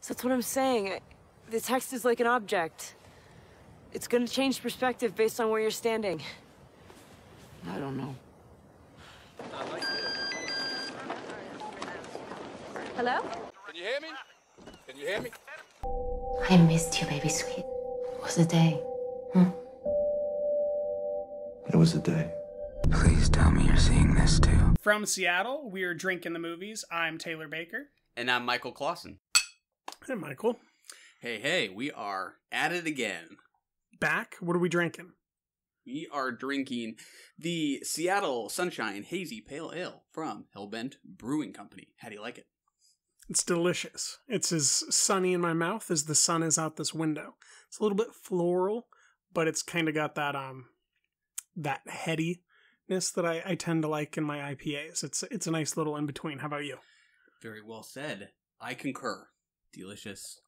That's what I'm saying. The text is like an object. It's gonna change perspective based on where you're standing. I don't know. Hello? Can you hear me? Can you hear me? I missed you, baby sweet. It was a day. It was a day. Please tell me you're seeing this too. From Seattle, we're Drinking the Movies. I'm Taylor Baker. And I'm Michael Clausen. Hey, Michael. Hey, we are at it again. Back? What are we drinking? We are drinking the Seattle Sunshine Hazy Pale Ale from Hellbent Brewing Company. How do you like it? It's delicious. It's as sunny in my mouth as the sun is out this window. It's a little bit floral, but it's kind of got that that headiness that I tend to like in my IPAs. It's a nice little in-between. How about you? Very well said. I concur. Delicious.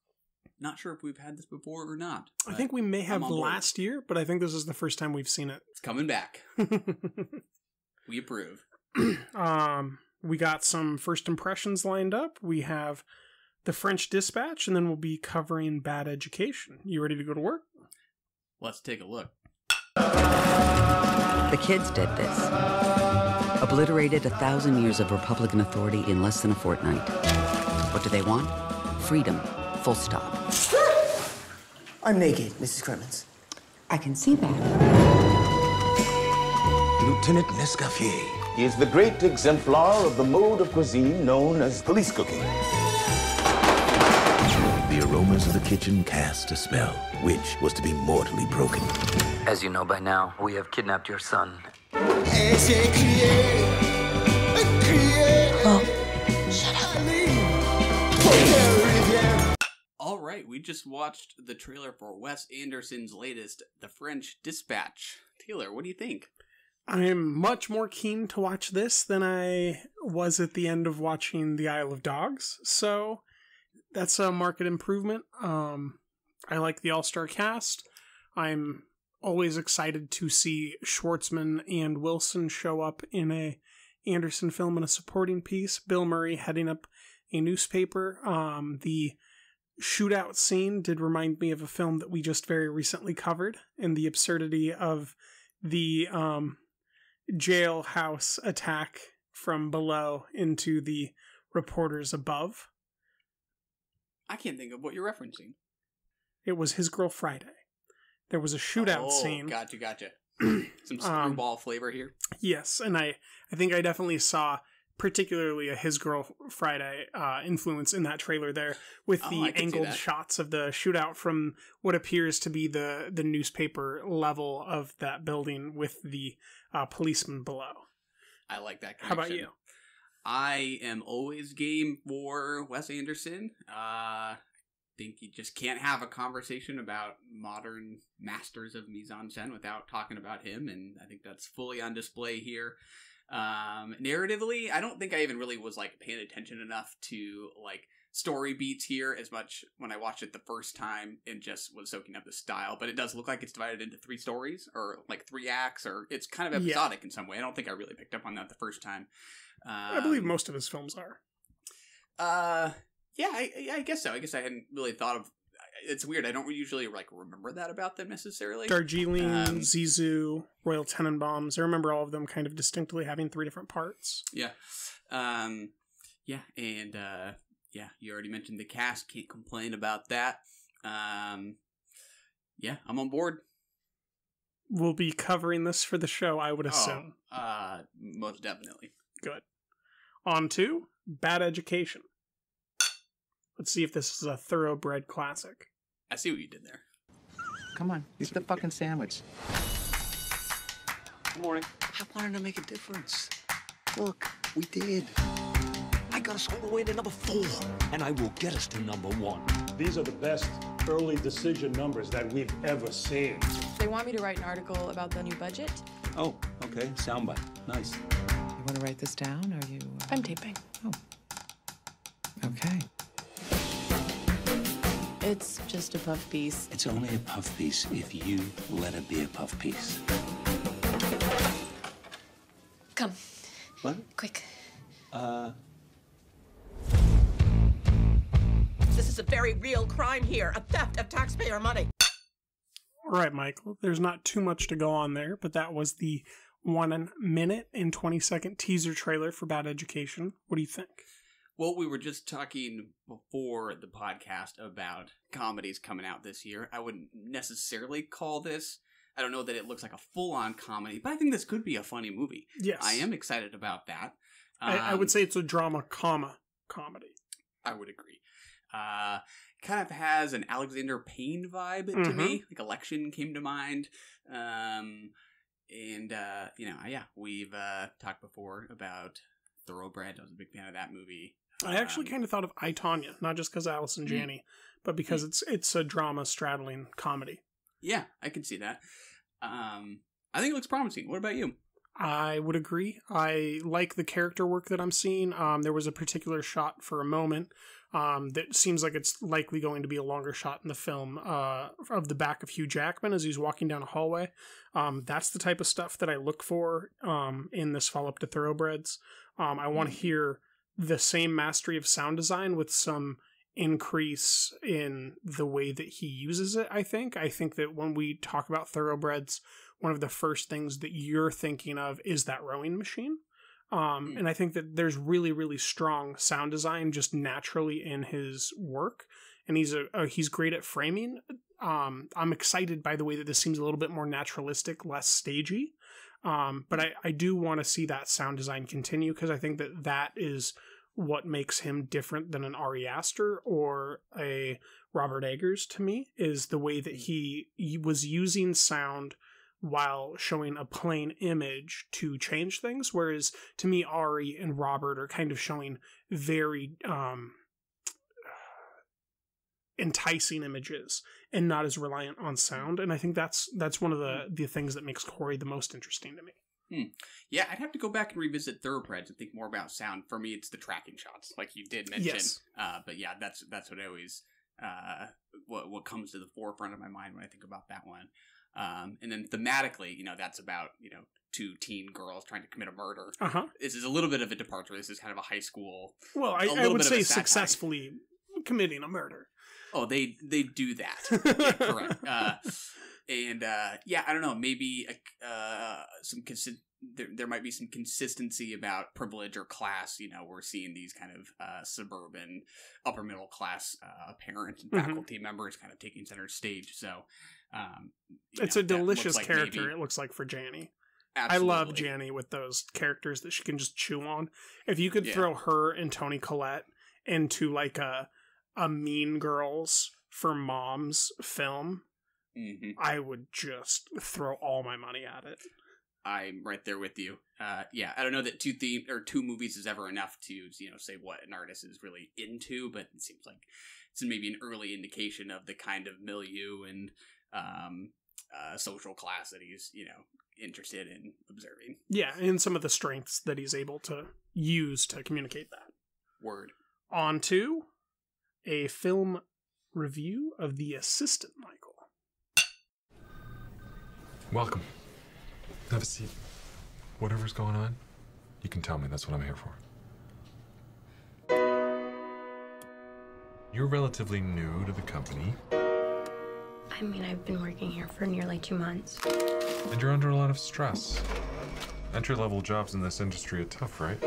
Not sure if we've had this before or not. I think we may have last year, but I think this is the first time we've seen it. It's coming back. We approve. We got some first impressions lined up. We have The French Dispatch, and then we'll be covering Bad Education. You ready to go to work? Let's take a look. The kids did this. Obliterated 1,000 years of Republican authority in less than a fortnight. What do they want? Freedom. Full stop. I'm naked, Mrs. Kremens. I can see that. Lieutenant Nescaffier. He is the great exemplar of the mode of cuisine known as police cooking. The aromas of the kitchen cast a spell, which was to be mortally broken. As you know by now, we have kidnapped your son. Oh, shut up. All right, we just watched the trailer for Wes Anderson's latest, The French Dispatch. Taylor, what do you think? I'm much more keen to watch this than I was at the end of watching The Isle of Dogs, so that's a marked improvement. I like the all-star cast. I'm always excited to see Schwartzman and Wilson show up in a Anderson film in a supporting piece. Bill Murray heading up a newspaper. The shootout scene did remind me of a film that we just very recently covered, and the absurdity of the jailhouse attack from below into the reporters above. I can't think of what you're referencing. It was His Girl Friday. There was a shootout scene. Gotcha. Some screwball flavor here. Yes, and I think I definitely saw particularly a His Girl Friday influence in that trailer there, with the angled shots of the shootout from what appears to be the newspaper level of that building with the policeman below. I like that connection. How about you? I am always game for Wes Anderson. Think you just can't have a conversation about modern masters of mise-en-scène without talking about him, and I think that's fully on display here. Narratively, I don't think I even really was paying attention enough to story beats here as much when I watched it the first time and just was soaking up the style. But it does look like it's divided into 3 stories or 3 acts, or it's kind of episodic in some way. I don't think I really picked up on that the first time. I believe most of his films are. Yeah, I guess so. I guess I hadn't really thought of. It's weird. I don't usually remember that about them necessarily. Darjeeling, Zizou, Royal Tenenbaums. I remember all of them kind of distinctly having 3 different parts. Yeah. Yeah, and you already mentioned the cast. Can't complain about that. Yeah, I'm on board. We'll be covering this for the show, I would assume. Most definitely. Good. On to Bad Education. Let's see if this is a thoroughbred classic. I see what you did there. Come on, eat the fucking sandwich. Good morning. I wanted to make a difference. Look, we did. I got us all the way to number 4, and I will get us to number 1. These are the best early decision numbers that we've ever seen. They want me to write an article about the new budget. Oh, okay. Soundbite. Nice. You want to write this down, or you... I'm taping. Oh. Okay. It's just a puff piece. It's only a puff piece if you let it be a puff piece. Come. What? Quick. This is a very real crime here, a theft of taxpayer money. All right, Michael, there's not too much to go on there, but that was the 1 minute and 20-second teaser trailer for Bad Education. What do you think? Well, we were just talking before the podcast about comedies coming out this year. I wouldn't necessarily call this, I don't know that it looks like a full-on comedy, but I think this could be a funny movie. Yes. I am excited about that. I would say it's a drama, comedy. I would agree. Kind of has an Alexander Payne vibe to me. Like Election came to mind. We've talked before about Thoroughbred. I was a big fan of that movie. I actually kind of thought of I, Tonya, not just because Allison Janney, but because it's a drama straddling comedy. Yeah, I can see that. I think it looks promising. What about you? I would agree. I like the character work that I'm seeing. There was a particular shot for a moment that seems like it's likely going to be a longer shot in the film of the back of Hugh Jackman as he's walking down a hallway. That's the type of stuff that I look for in this follow-up to Thoroughbreds. I want to hear the same mastery of sound design with some increase in the way that he uses it, I think. I think that when we talk about Thoroughbreds, one of the first things that you're thinking of is that rowing machine. And I think that there's really, really strong sound design just naturally in his work. And he's great at framing. I'm excited by the way that this seems a little bit more naturalistic, less stagey. But I do want to see that sound design continue because I think that is what makes him different than an Ari Aster or a Robert Eggers to me, is the way that he was using sound while showing a plain image to change things, whereas to me Ari and Robert are kind of showing very enticing images and not as reliant on sound, and I think that's one of the things that makes Corey the most interesting to me. Yeah, I'd have to go back and revisit Thoroughbreds and think more about sound. For me, it's the tracking shots, like you did mention. Yes. But yeah, that's what I always what comes to the forefront of my mind when I think about that one. And then thematically, that's about two teen girls trying to commit a murder. This is a little bit of a departure. This is kind of a high school. Well, I would say successfully committing a murder. Oh, they do that. Yeah, correct. I don't know. Maybe there might be some consistency about privilege or class. We're seeing these kind of suburban, upper middle class parents and faculty members kind of taking center stage. So it's a delicious character. Maybe, it looks like for Janny. Absolutely. I love Janny with those characters that she can just chew on. If you could throw her and Toni Collette into like a Mean Girls for Moms film, I would just throw all my money at it. I'm right there with you. I don't know that two movies is ever enough to say what an artist is really into, but it seems like it's maybe an early indication of the kind of milieu and social class that he's interested in observing. Yeah, and some of the strengths that he's able to use to communicate that. Word. On to a film review of The Assistant, Michael. Welcome. Have a seat. Whatever's going on, you can tell me. That's what I'm here for. You're relatively new to the company. I mean, I've been working here for nearly 2 months. And you're under a lot of stress. Entry-level jobs in this industry are tough, right?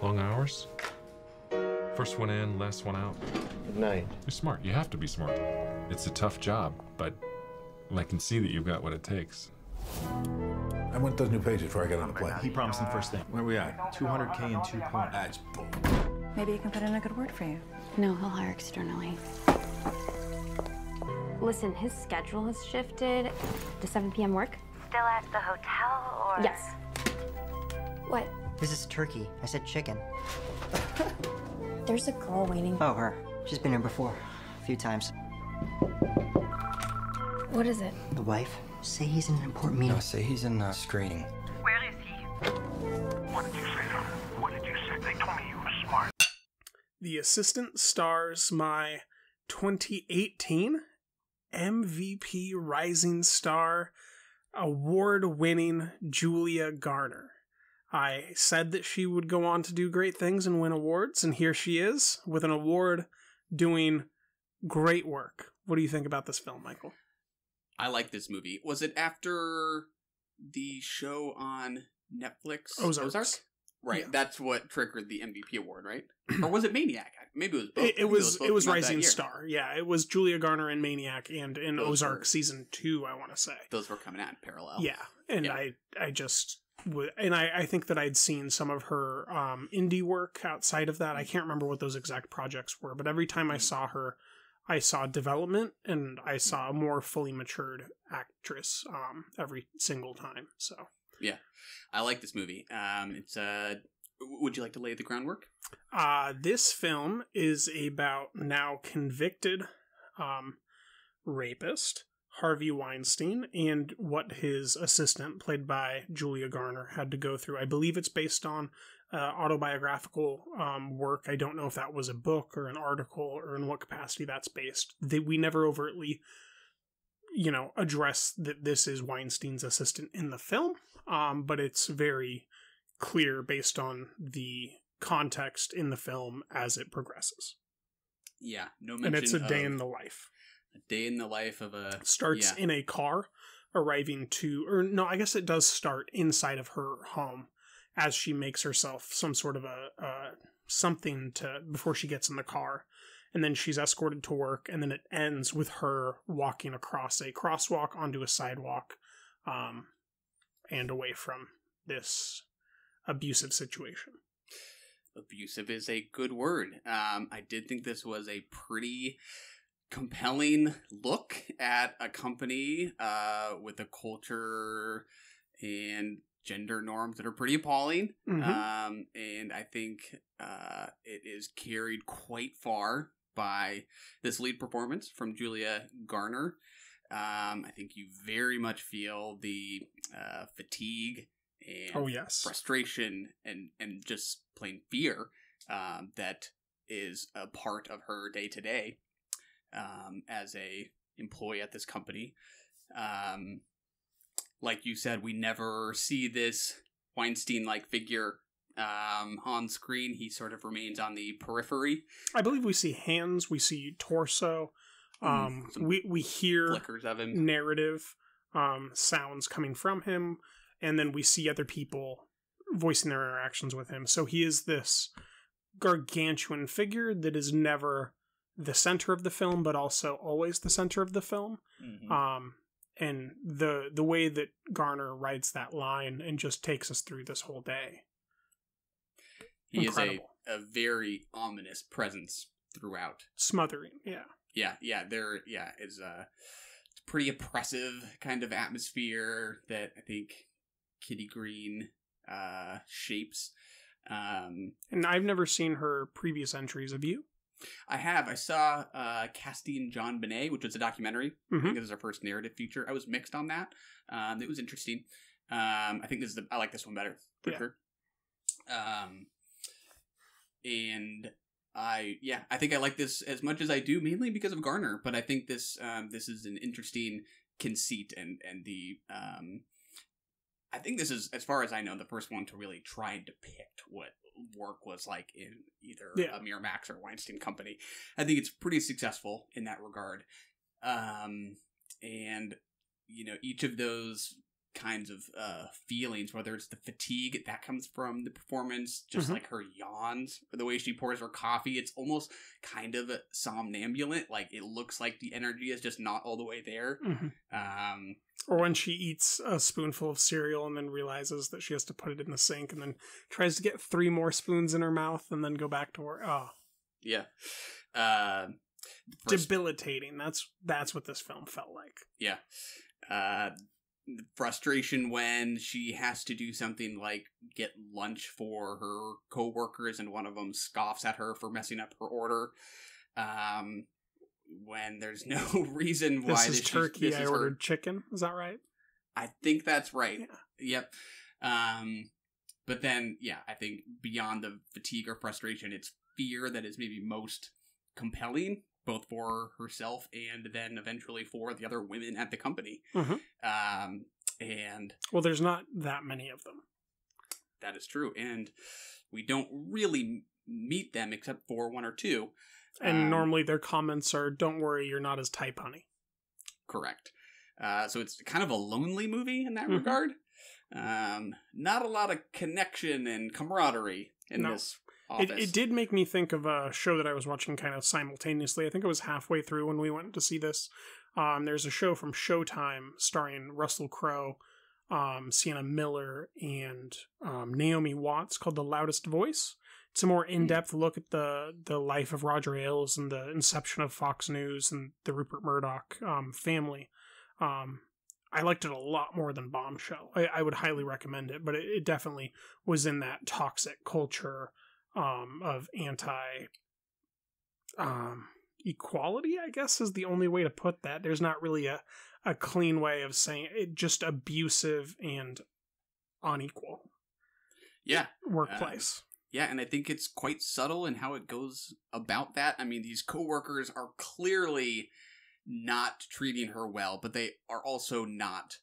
Long hours? First one in, last one out. Good night. You're smart. You have to be smart. It's a tough job, but I can see that you've got what it takes. I want those new pages before I get on the plane. He promised them first thing. Where are we at? 200K in 2 points. That's bull. Maybe you can put in a good word for you. No, he'll hire externally. Listen, his schedule has shifted to 7 p.m. work. Still at the hotel, or? Yes. What? This is turkey. I said chicken. There's a girl waiting. Oh, her. She's been here before. A few times. What is it? The wife. Say he's in an important meeting. No, say he's in screening. Where is he? What did you say, son? What did you say? They told me you were smart. The Assistant stars my 2018 MVP Rising Star award-winning Julia Garner. I said that she would go on to do great things and win awards, and here she is with an award doing great work. What do you think about this film, Michael? I like this movie. Was it after the show on Netflix? Ozark? Right, Yeah. That's what triggered the MVP award, right? Or was it Maniac? Maybe it was both. It was both Rising that year. Star. Yeah, it was Julia Garner in Maniac and in Those Ozark were- season 2, I want to say. Those were coming out in parallel. Yeah, and Yeah. I just would, and I think that I'd seen some of her indie work outside of that. I can't remember what those exact projects were, but every time I saw her, I saw development and I saw a more fully matured actress every single time. So Yeah, I like this movie. It's would you like to lay the groundwork? this film is about now convicted rapist Harvey Weinstein and what his assistant, played by Julia Garner, had to go through. I believe it's based on autobiographical work. I don't know if that was a book or an article or in what capacity that's based. We never overtly, address that this is Weinstein's assistant in the film, but it's very clear based on the context in the film as it progresses. Yeah, no mention. And it's a day of in the life. A day in the life of a Starts in a car arriving to, or no, I guess it does start inside of her home as she makes herself some sort of something before she gets in the car. And then she's escorted to work, and then it ends with her walking across a crosswalk onto a sidewalk, and away from this abusive situation. Abusive is a good word. I did think this was a pretty compelling look at a company with a culture and gender norms that are pretty appalling. Mm-hmm. And I think it is carried quite far by this lead performance from Julia Garner. I think you very much feel the fatigue and frustration and just plain fear that is a part of her day to day as a employee at this company. Like you said, we never see this Weinstein-like figure on screen. He sort of remains on the periphery. I believe we see hands, we see torso, we hear flickers of him. Narrative sounds coming from him, and then we see other people voicing their interactions with him. So he is this gargantuan figure that is never the center of the film, but also always the center of the film. Mm-hmm. And the way that Garner writes that line and just takes us through this whole day. He Incredible. Is a very ominous presence throughout. Smothering, yeah. Yeah, there is a pretty oppressive kind of atmosphere that I think Kitty Green shapes. And I've never seen her previous entries. Have you? I have. I saw Casting John Bonet, which was a documentary. I think it was her first narrative feature. I was mixed on that. It was interesting. I think I like this one better for sure. And I think I like this as much as I do, mainly because of Garner. But I think this is an interesting conceit, and the I think this is, as far as I know, the first one to really try and depict what work was like in either a Miramax or Weinstein Company. I think it's pretty successful in that regard. And each of those kinds of feelings, whether it's the fatigue that comes from the performance, just like her yawns or the way she pours her coffee, it's almost kind of somnambulant. Like, it looks like the energy is just not all the way there. Or when she eats a spoonful of cereal and then realizes that she has to put it in the sink and then tries to get 3 more spoons in her mouth and then go back to work. Oh. Yeah. Debilitating. That's what this film felt like. Yeah. The frustration when she has to do something like get lunch for her coworkers and one of them scoffs at her for messing up her order. When there's no reason why this is turkey. I ordered chicken. Is that right? I think that's right. Yeah. Yep. But then, I think beyond the fatigue or frustration, it's fear that is maybe most compelling, both for herself and then eventually for the other women at the company. And well, there's not that many of them. That is true, and we don't really meet them except for 1 or 2. And normally their comments are, "Don't worry, you're not as type, honey." Correct. So it's kind of a lonely movie in that regard. Not a lot of connection and camaraderie in this office. It did make me think of a show that I was watching kind of simultaneously. I think it was halfway through when we went to see this. There's a show from Showtime starring Russell Crowe, Sienna Miller, and Naomi Watts called The Loudest Voice. It's a more in-depth look at the life of Roger Ailes and the inception of Fox News and the Rupert Murdoch family. I liked it a lot more than Bombshell. I would highly recommend it, but it definitely was in that toxic culture of equality, I guess is the only way to put that. There's not really a clean way of saying it, just abusive and unequal. Yeah. Workplace. Yeah, and I think it's quite subtle in how it goes about that. I mean, these coworkers are clearly not treating her well, but they are also not,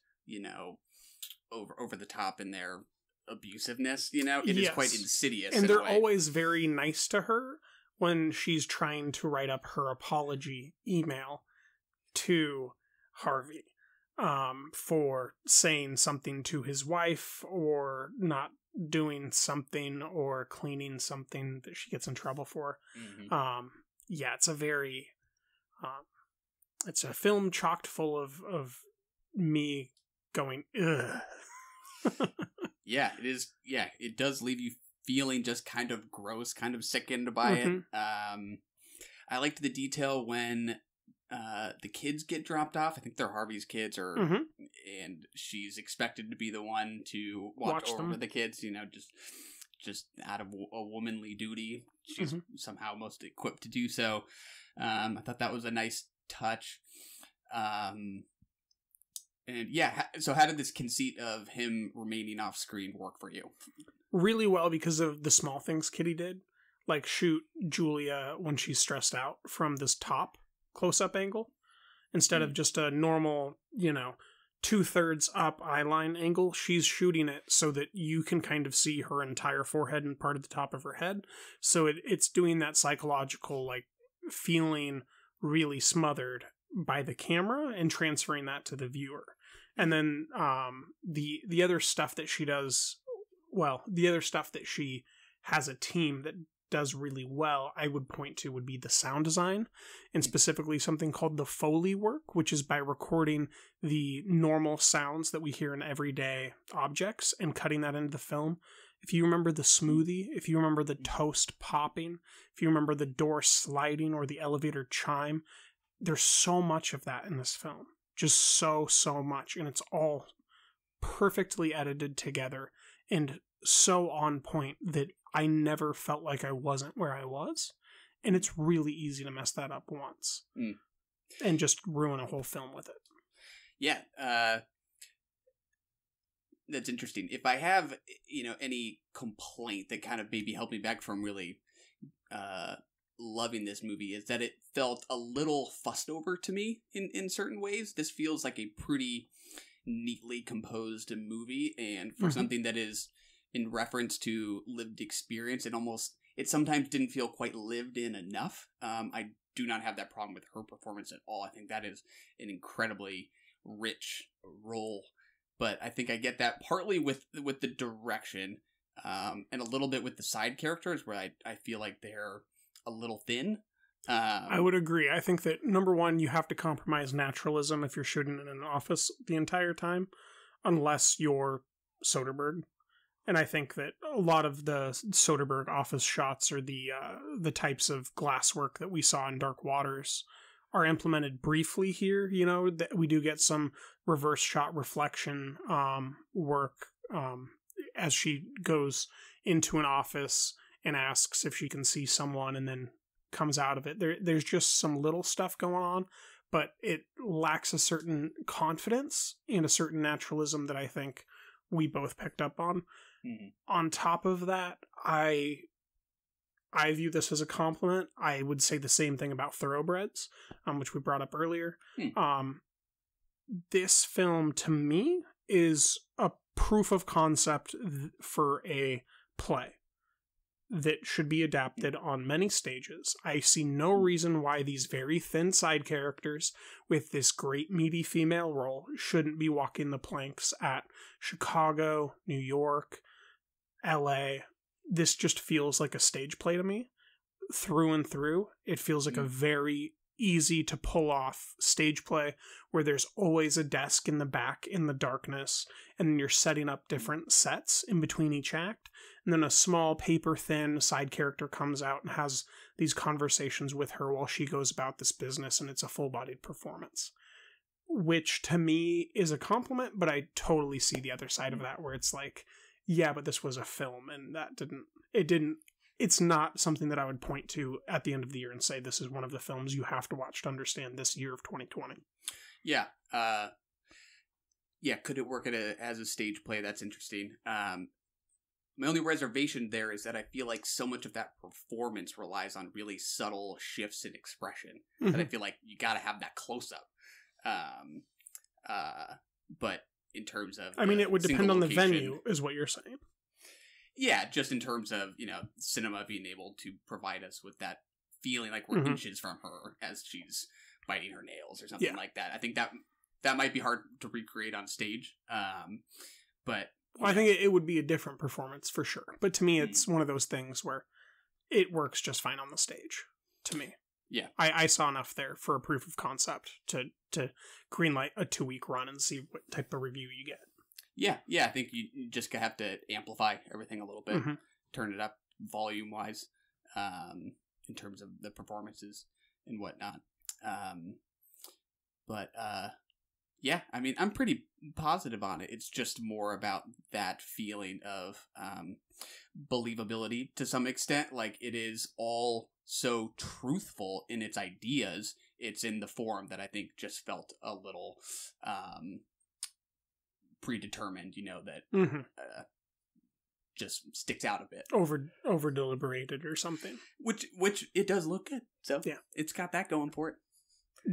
over the top in their abusiveness, It is quite insidious. And they're always very nice to her when she's trying to write up her apology email to Harvey for saying something to his wife or not doing something or cleaning something that she gets in trouble for. It's a very it's a film chocked full of me going ugh. Yeah, it is. Yeah, it does leave you feeling just kind of gross, kind of sickened by it. I liked the detail when the kids get dropped off. I think they're Harvey's kids, and she's expected to be the one to watch over the kids. Just out of a womanly duty, she's somehow most equipped to do so. I thought that was a nice touch. And yeah, so how did this conceit of him remaining off screen work for you? Really well, because of the small things Kitty did, like shoot Julia when she's stressed out from this top close-up angle instead of just a normal, 2/3 up eyeline angle. She's shooting it so that you can kind of see her entire forehead and part of the top of her head. So it's doing that psychological, like, feeling really smothered by the camera and transferring that to the viewer. And then the other stuff that she does, the other stuff that she has a team that does really well, I would point to would be the sound design, and specifically something called the Foley work, which is by recording the normal sounds that we hear in everyday objects and cutting that into the film. If you remember the smoothie, if you remember the toast popping, if you remember the door sliding or the elevator chime, there's so much of that in this film. Just so much. And it's all perfectly edited together and so on point that I never felt like I wasn't where I was. And it's really easy to mess that up once and just ruin a whole film with it. Yeah. That's interesting. If I have, any complaint that kind of maybe held me back from really loving this movie, is that it felt a little fussed over to me in certain ways. This feels like a pretty neatly composed movie, and for something that is in reference to lived experience, it sometimes didn't feel quite lived in enough. I do not have that problem with her performance at all. I think that is an incredibly rich role, but I think I get that partly with the direction, and a little bit with the side characters, where I feel like they're a little thin. I would agree. I think that, number one, you have to compromise naturalism if you're shooting in an office the entire time, unless you're Soderbergh. And I think that a lot of the Soderbergh office shots are the types of glasswork that we saw in Dark Waters are implemented briefly here. That we do get some reverse shot reflection work as she goes into an office and asks if she can see someone and then comes out of it. There's just some little stuff going on, but it lacks a certain confidence and a certain naturalism that I think we both picked up on. On top of that, I view this as a compliment. I would say the same thing about Thoroughbreds, which we brought up earlier. This film, to me, is a proof of concept for a play. that should be adapted on many stages. I see no reason why these very thin side characters with this great meaty female role shouldn't be walking the planks at Chicago, New York, LA. This just feels like a stage play to me. Through and through, it feels like a very easy to pull off stage play where there's always a desk in the back in the darkness, and you're setting up different sets in between each act, and then a small paper thin side character comes out and has these conversations with her while she goes about this business, and it's a full-bodied performance, which to me is a compliment. But I totally see the other side of that where it's like, yeah, but this was a film, and it's not something that I would point to at the end of the year and say this is one of the films you have to watch to understand this year of 2020. Yeah. Could it work as a stage play? That's interesting. My only reservation there is that I feel like so much of that performance relies on really subtle shifts in expression that I feel like you got to have that close-up. But in terms of... it would depend on the venue, is what you're saying. Yeah, just in terms of, cinema being able to provide us with that feeling like we're inches from her as she's biting her nails or something like that. I think that might be hard to recreate on stage. But I think it would be a different performance for sure. But to me, it's one of those things where it works just fine on the stage, to me. Yeah. I saw enough there for a proof of concept to greenlight a 2-week run and see what type of review you get. Yeah, I think you just have to amplify everything a little bit, turn it up volume-wise, in terms of the performances and whatnot. I'm pretty positive on it. It's just more about that feeling of believability to some extent. Like, it is all so truthful in its ideas. It's in the form that I think just felt a little... predetermined, that just sticks out a bit. Over deliberated or something. Which it does look good. So yeah, it's got that going for it.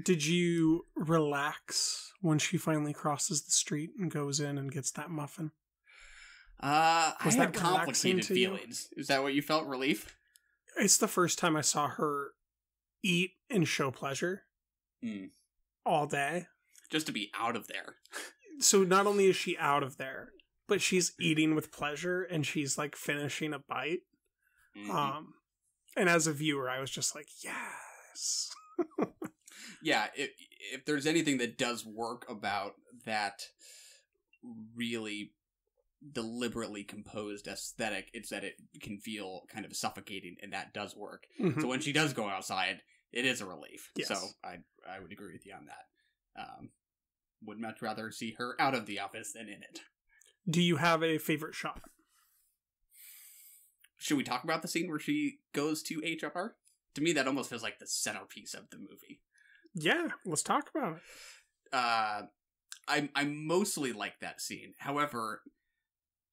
Did you relax when she finally crosses the street and goes in and gets that muffin? I had complicated feelings. Is that what you felt? Relief? It's the first time I saw her eat and show pleasure all day. Just to be out of there. So not only is she out of there, but she's eating with pleasure and she's like finishing a bite. And as a viewer, I was just like, yes. Yeah, if there's anything that does work about that really deliberately composed aesthetic, it's that it can feel kind of suffocating, and that does work. So when she does go outside, it is a relief. Yes. So I would agree with you on that. Would much rather see her out of the office than in it. Do you have a favorite shot? Should we talk about the scene where she goes to HR? To me, that almost feels like the centerpiece of the movie. Yeah, let's talk about it. I mostly like that scene. However,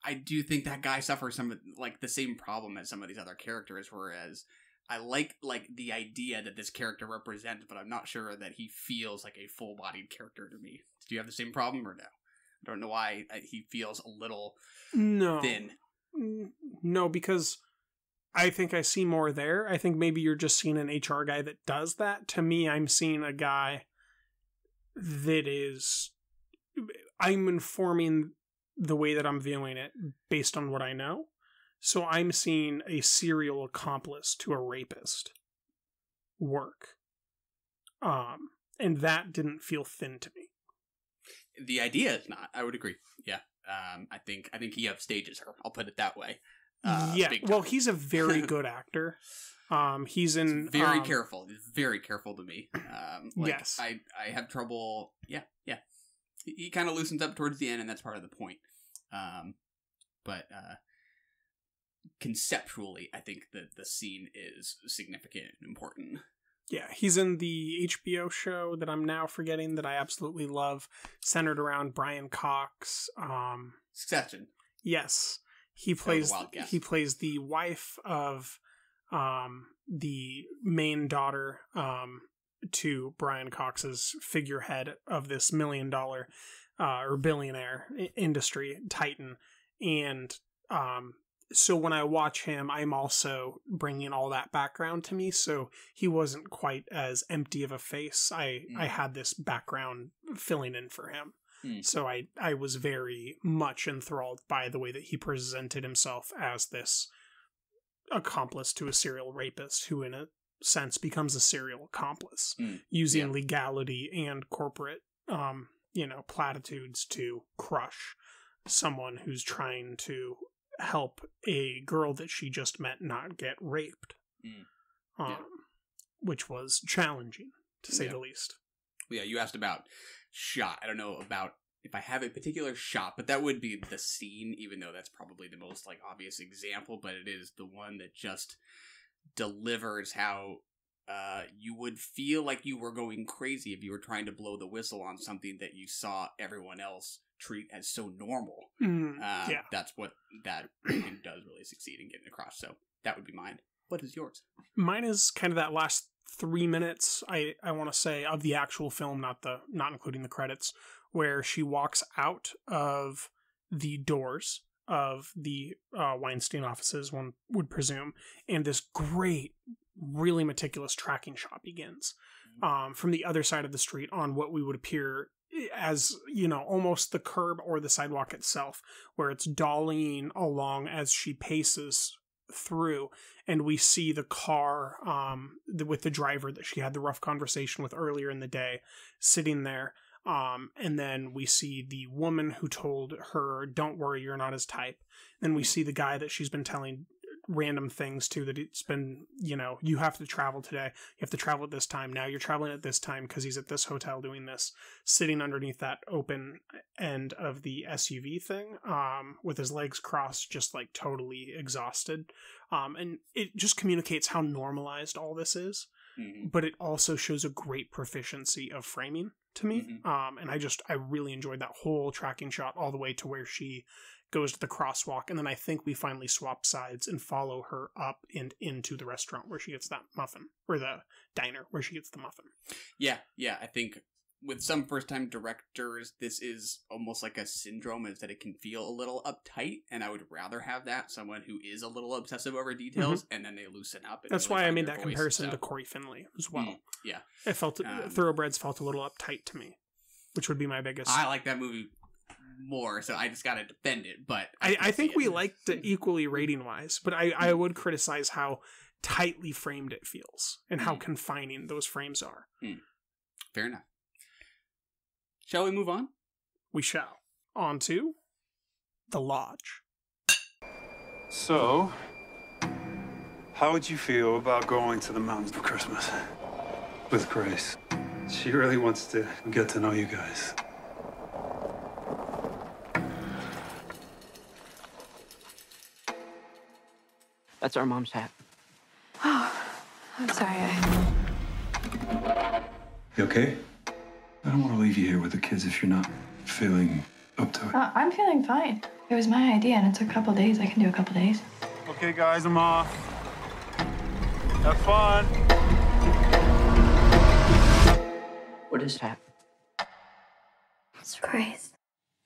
I do think that guy suffers some of the same problem as some of these other characters, whereas I like the idea that this character represents, but I'm not sure that he feels like a full-bodied character to me. Do you have the same problem or no? I don't know why he feels a little thin. No, because I think I see more there. I think maybe you're just seeing an HR guy that does that. To me, I'm seeing a guy that is... I'm informing the way that I'm viewing it based on what I know. So I'm seeing a serial accomplice to a rapist work. And that didn't feel thin to me. The idea is not. I would agree. Yeah. I think he upstages her. I'll put it that way. Well, he's a very good actor. He's in... very careful. He's very careful to me. Yes. I have trouble... Yeah. He kind of loosens up towards the end, and that's part of the point. But conceptually, I think that the scene is significant and important. Yeah, he's in the HBO show that I'm now forgetting that I absolutely love, centered around Brian Cox. Succession. Yes. He plays the wife of the main daughter to Brian Cox's figurehead of this $1 million or billionaire industry titan, and so when I watch him, I'm also bringing all that background to me, so he wasn't quite as empty of a face. I had this background filling in for him. So I was very much enthralled by the way that he presented himself as this accomplice to a serial rapist who, in a sense, becomes a serial accomplice, using legality and corporate, platitudes to crush someone who's trying to help a girl that she just met not get raped, which was challenging, to say the least. Yeah, you asked about shot. I don't know about if I have a particular shot, but that would be the scene, even though that's probably the most obvious example, but it is the one that just delivers how you would feel like you were going crazy if you were trying to blow the whistle on something that you saw everyone else treat as so normal. That's what that does really succeed in getting across. So that would be mine. What is yours? Mine is kind of that last 3 minutes, I want to say, of the actual film, not including the credits, where she walks out of the doors of the Weinstein offices, one would presume, and this great, really meticulous tracking shot begins from the other side of the street on what we would appear as, almost the curb or the sidewalk itself, where it's dollying along as she paces through, and we see the car with the driver that she had the rough conversation with earlier in the day sitting there, and then we see the woman who told her, don't worry, you're not his type. Then we see the guy that she's been telling random things to, that it's been, you have to travel today, you have to travel at this time, now you're traveling at this time because he's at this hotel doing this, sitting underneath that open end of the SUV thing, with his legs crossed, just totally exhausted, and it just communicates how normalized all this is, but it also shows a great proficiency of framing to me, and I really enjoyed that whole tracking shot all the way to where she goes to the crosswalk, and then I think we finally swap sides and follow her up and into the restaurant where she gets that muffin, or the diner where she gets the muffin. Yeah, I think with some first-time directors, this is almost like a syndrome, is that it can feel a little uptight, and I would rather have that, someone who is a little obsessive over details, and then they loosen up. And that's really why I made that comparison to Corey Finley as well. It felt, Thoroughbreds felt a little uptight to me, which would be my biggest... I like that movie more, so I just gotta defend it, but I think we liked it equally rating wise, but I would criticize how tightly framed it feels and how confining those frames are. Fair enough. Shall we move on? We shall. On to The Lodge. So, how would you feel about going to the mountains for Christmas with Grace? She really wants to get to know you guys. That's our mom's hat. Oh, I'm sorry. You okay? I don't want to leave you here with the kids if you're not feeling up to it. I'm feeling fine. It was my idea, and it took a couple days. I can do a couple days. Okay, guys, I'm off. Have fun. What is that? It's Grace.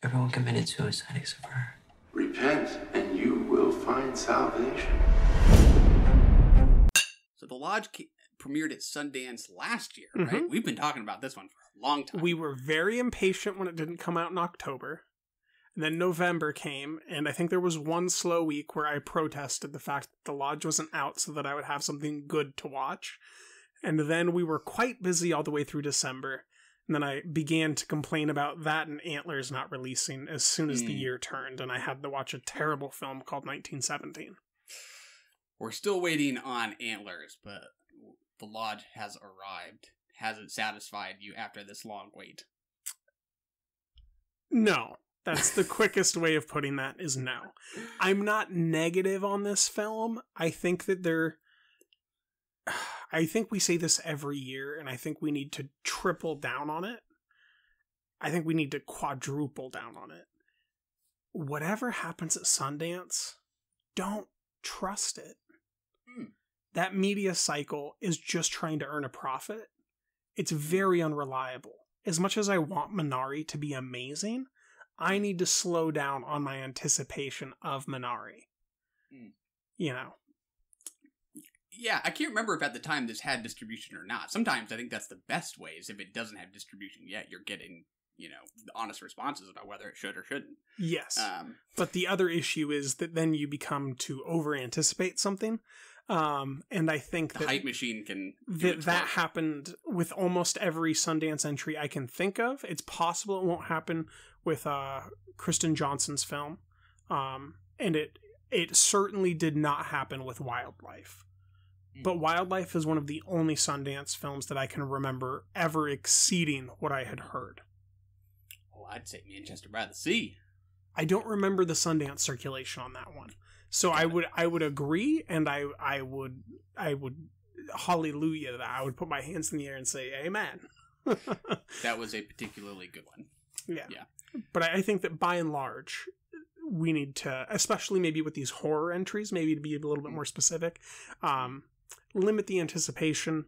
Everyone committed suicide except for her. Repent, and you will find salvation. So The Lodge premiered at Sundance last year, right? We've been talking about this one for a long time. We were very impatient when it didn't come out in October. And then November came, and I think there was one slow week where I protested the fact that The Lodge wasn't out so that I would have something good to watch. And then we were quite busy all the way through December. And then I began to complain about that and Antlers not releasing as soon as the year turned, and I had to watch a terrible film called 1917. We're still waiting on Antlers, but The Lodge has arrived. Has it satisfied you after this long wait? No. That's the quickest way of putting that, is no. I'm not negative on this film. I think that I think we say this every year, and I think we need to triple down on it. I think we need to quadruple down on it. Whatever happens at Sundance, don't trust it. That media cycle is just trying to earn a profit. It's very unreliable. As much as I want Minari to be amazing, I need to slow down on my anticipation of Minari. you know. Yeah, I can't remember if at the time this had distribution or not. Sometimes I think that's the best way, is if it doesn't have distribution yet, you're getting, you know, honest responses about whether it should or shouldn't. Yes. But the other issue is that then you become to over-anticipate something. And I think the that hype machine can that happened with almost every Sundance entry I can think of. It's possible it won't happen with Kristen Johnson's film. And it certainly did not happen with Wildlife. But Wildlife is one of the only Sundance films that I can remember ever exceeding what I had heard. Oh, I'd say Manchester by the Sea. I don't remember the Sundance circulation on that one. So I would agree, and I would hallelujah that. I would put my hands in the air and say amen. That was a particularly good one. Yeah. But I think that by and large, we need to, especially maybe with these horror entries, maybe to be a little bit more specific, limit the anticipation.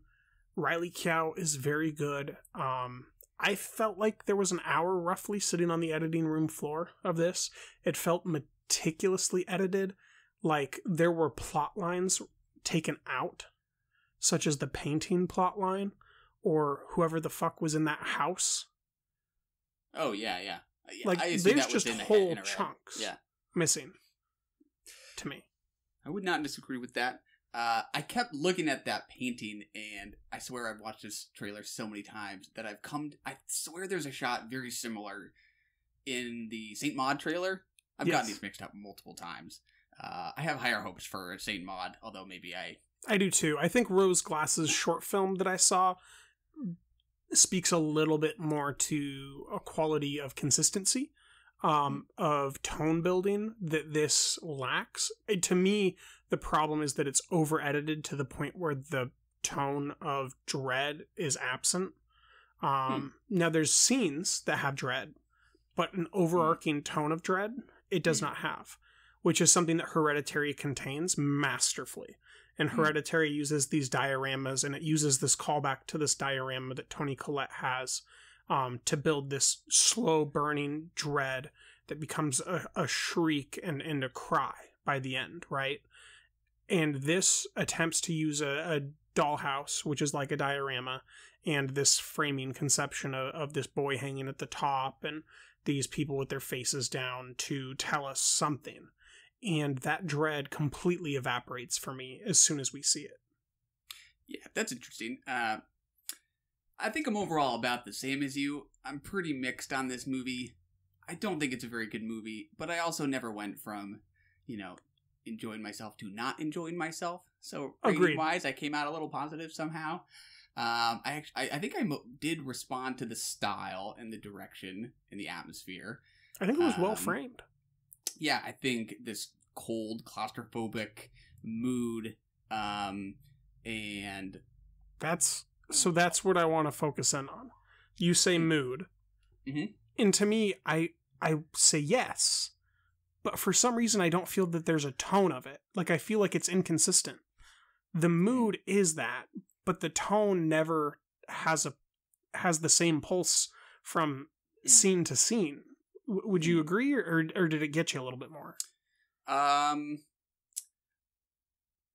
Riley Keough is very good. I felt like there was an hour roughly sitting on the editing room floor of this. It felt meticulously edited. Like there were plot lines taken out, such as the painting plot line, or whoever the fuck was in that house. Oh, yeah. Like, there's just whole chunks missing to me. I would not disagree with that. I kept looking at that painting, and I swear I've watched this trailer so many times that I swear there's a shot very similar in the Saint Maud trailer. I've gotten these mixed up multiple times. I have higher hopes for Saint Maud, although maybe I do too. I think Rose Glass's short film that I saw speaks a little bit more to a quality of consistency, of tone building that this lacks. To me, the problem is that it's over-edited to the point where the tone of dread is absent. Now, there's scenes that have dread, but an overarching tone of dread, it does not have, which is something that Hereditary contains masterfully. And Hereditary uses these dioramas, and it uses this callback to this diorama that Toni Collette has to build this slow-burning dread that becomes a shriek and a cry by the end, right? And this attempts to use a dollhouse, which is like a diorama, and this framing conception of this boy hanging at the top and these people with their faces down to tell us something. And that dread completely evaporates for me as soon as we see it. Yeah, that's interesting. I think I'm overall about the same as you. I'm pretty mixed on this movie. I don't think it's a very good movie, but I also never went from, enjoying myself to not enjoying myself. So rating-wise, I came out a little positive somehow. I think I did respond to the style and the direction and the atmosphere. I think it was well framed. Yeah, I think this cold, claustrophobic mood, and that's what I want to focus in on. You say mood, and to me, I say yes, but for some reason, I don't feel that there's a tone of it. Like I feel like it's inconsistent. The mood is that, but the tone never has the same pulse from scene to scene. Would you agree, or did it get you a little bit more? I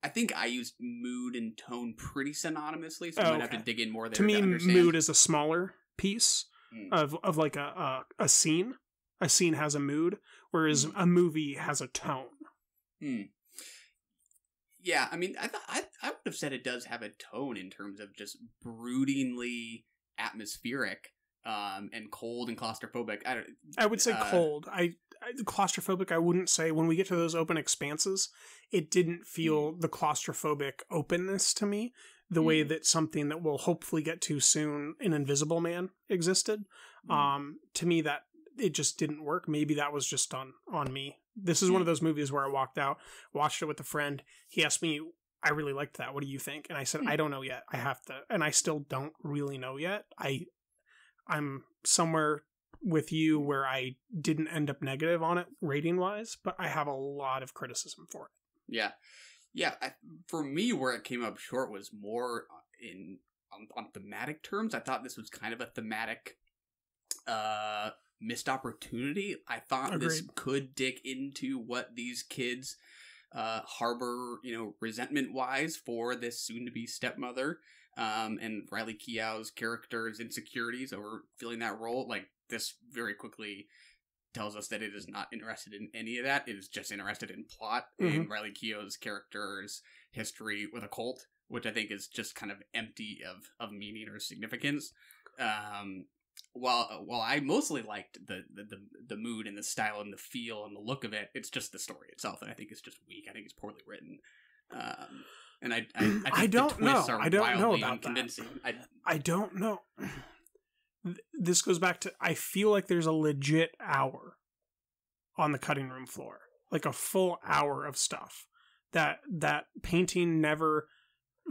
think I used mood and tone pretty synonymously, so I might have to dig in more there. To me, mood is a smaller piece of like a scene. A scene has a mood, whereas a movie has a tone. Yeah, I mean, I would have said it does have a tone in terms of just broodingly atmospheric. And cold and claustrophobic. I would say cold. Claustrophobic, I wouldn't say. When we get to those open expanses, it didn't feel the claustrophobic openness to me, the way that something that we'll hopefully get to soon, an Invisible Man, existed. To me, that it just didn't work. Maybe that was just on me. This is one of those movies where I walked out, watched it with a friend. He asked me, I really liked that. What do you think? And I said, I don't know yet. I have to. And I still don't really know yet. I'm somewhere with you where I didn't end up negative on it rating-wise, but I have a lot of criticism for it. Yeah. For me, where it came up short was more on thematic terms. I thought this was kind of a thematic missed opportunity. I thought this could dig into what these kids harbor, resentment-wise for this soon-to-be stepmother, and Riley Keough's character's insecurities over filling that role. Like, this very quickly tells us that it is not interested in any of that. It is just interested in plot and Riley Keough's character's history with a cult, which I think is just kind of empty of meaning or significance. While I mostly liked the mood and the style and the feel and the look of it, it's just the story itself, and I think it's just weak. I think it's poorly written. And I think I don't the twists know. are I don't know wildly about unconvincing. that. I don't know. This goes back to, I feel like there's a legit hour on the cutting room floor, like a full hour of stuff that painting never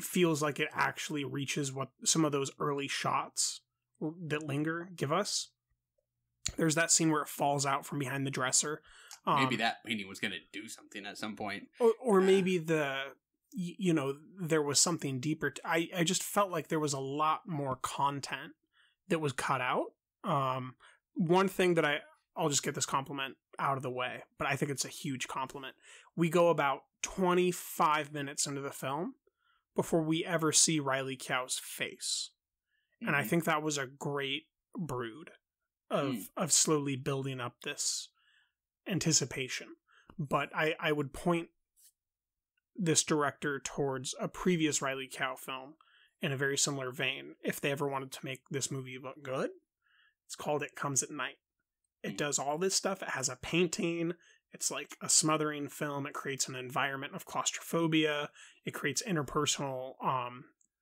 feels like it actually reaches what some of those early shots that linger give us. There's that scene where it falls out from behind the dresser. Maybe that painting was going to do something at some point. Or maybe there was something deeper. I just felt like there was a lot more content that was cut out. One thing that I'll just get this compliment out of the way, but I think it's a huge compliment. We go about 25 minutes into the film before we ever see Riley Keough's face. And I think that was a great brood of slowly building up this anticipation. But I would point this director towards a previous Riley Keough film in a very similar vein. If they ever wanted to make this movie look good, it's called It Comes at Night. It does all this stuff. It has a painting. It's like a smothering film. It creates an environment of claustrophobia. It creates interpersonal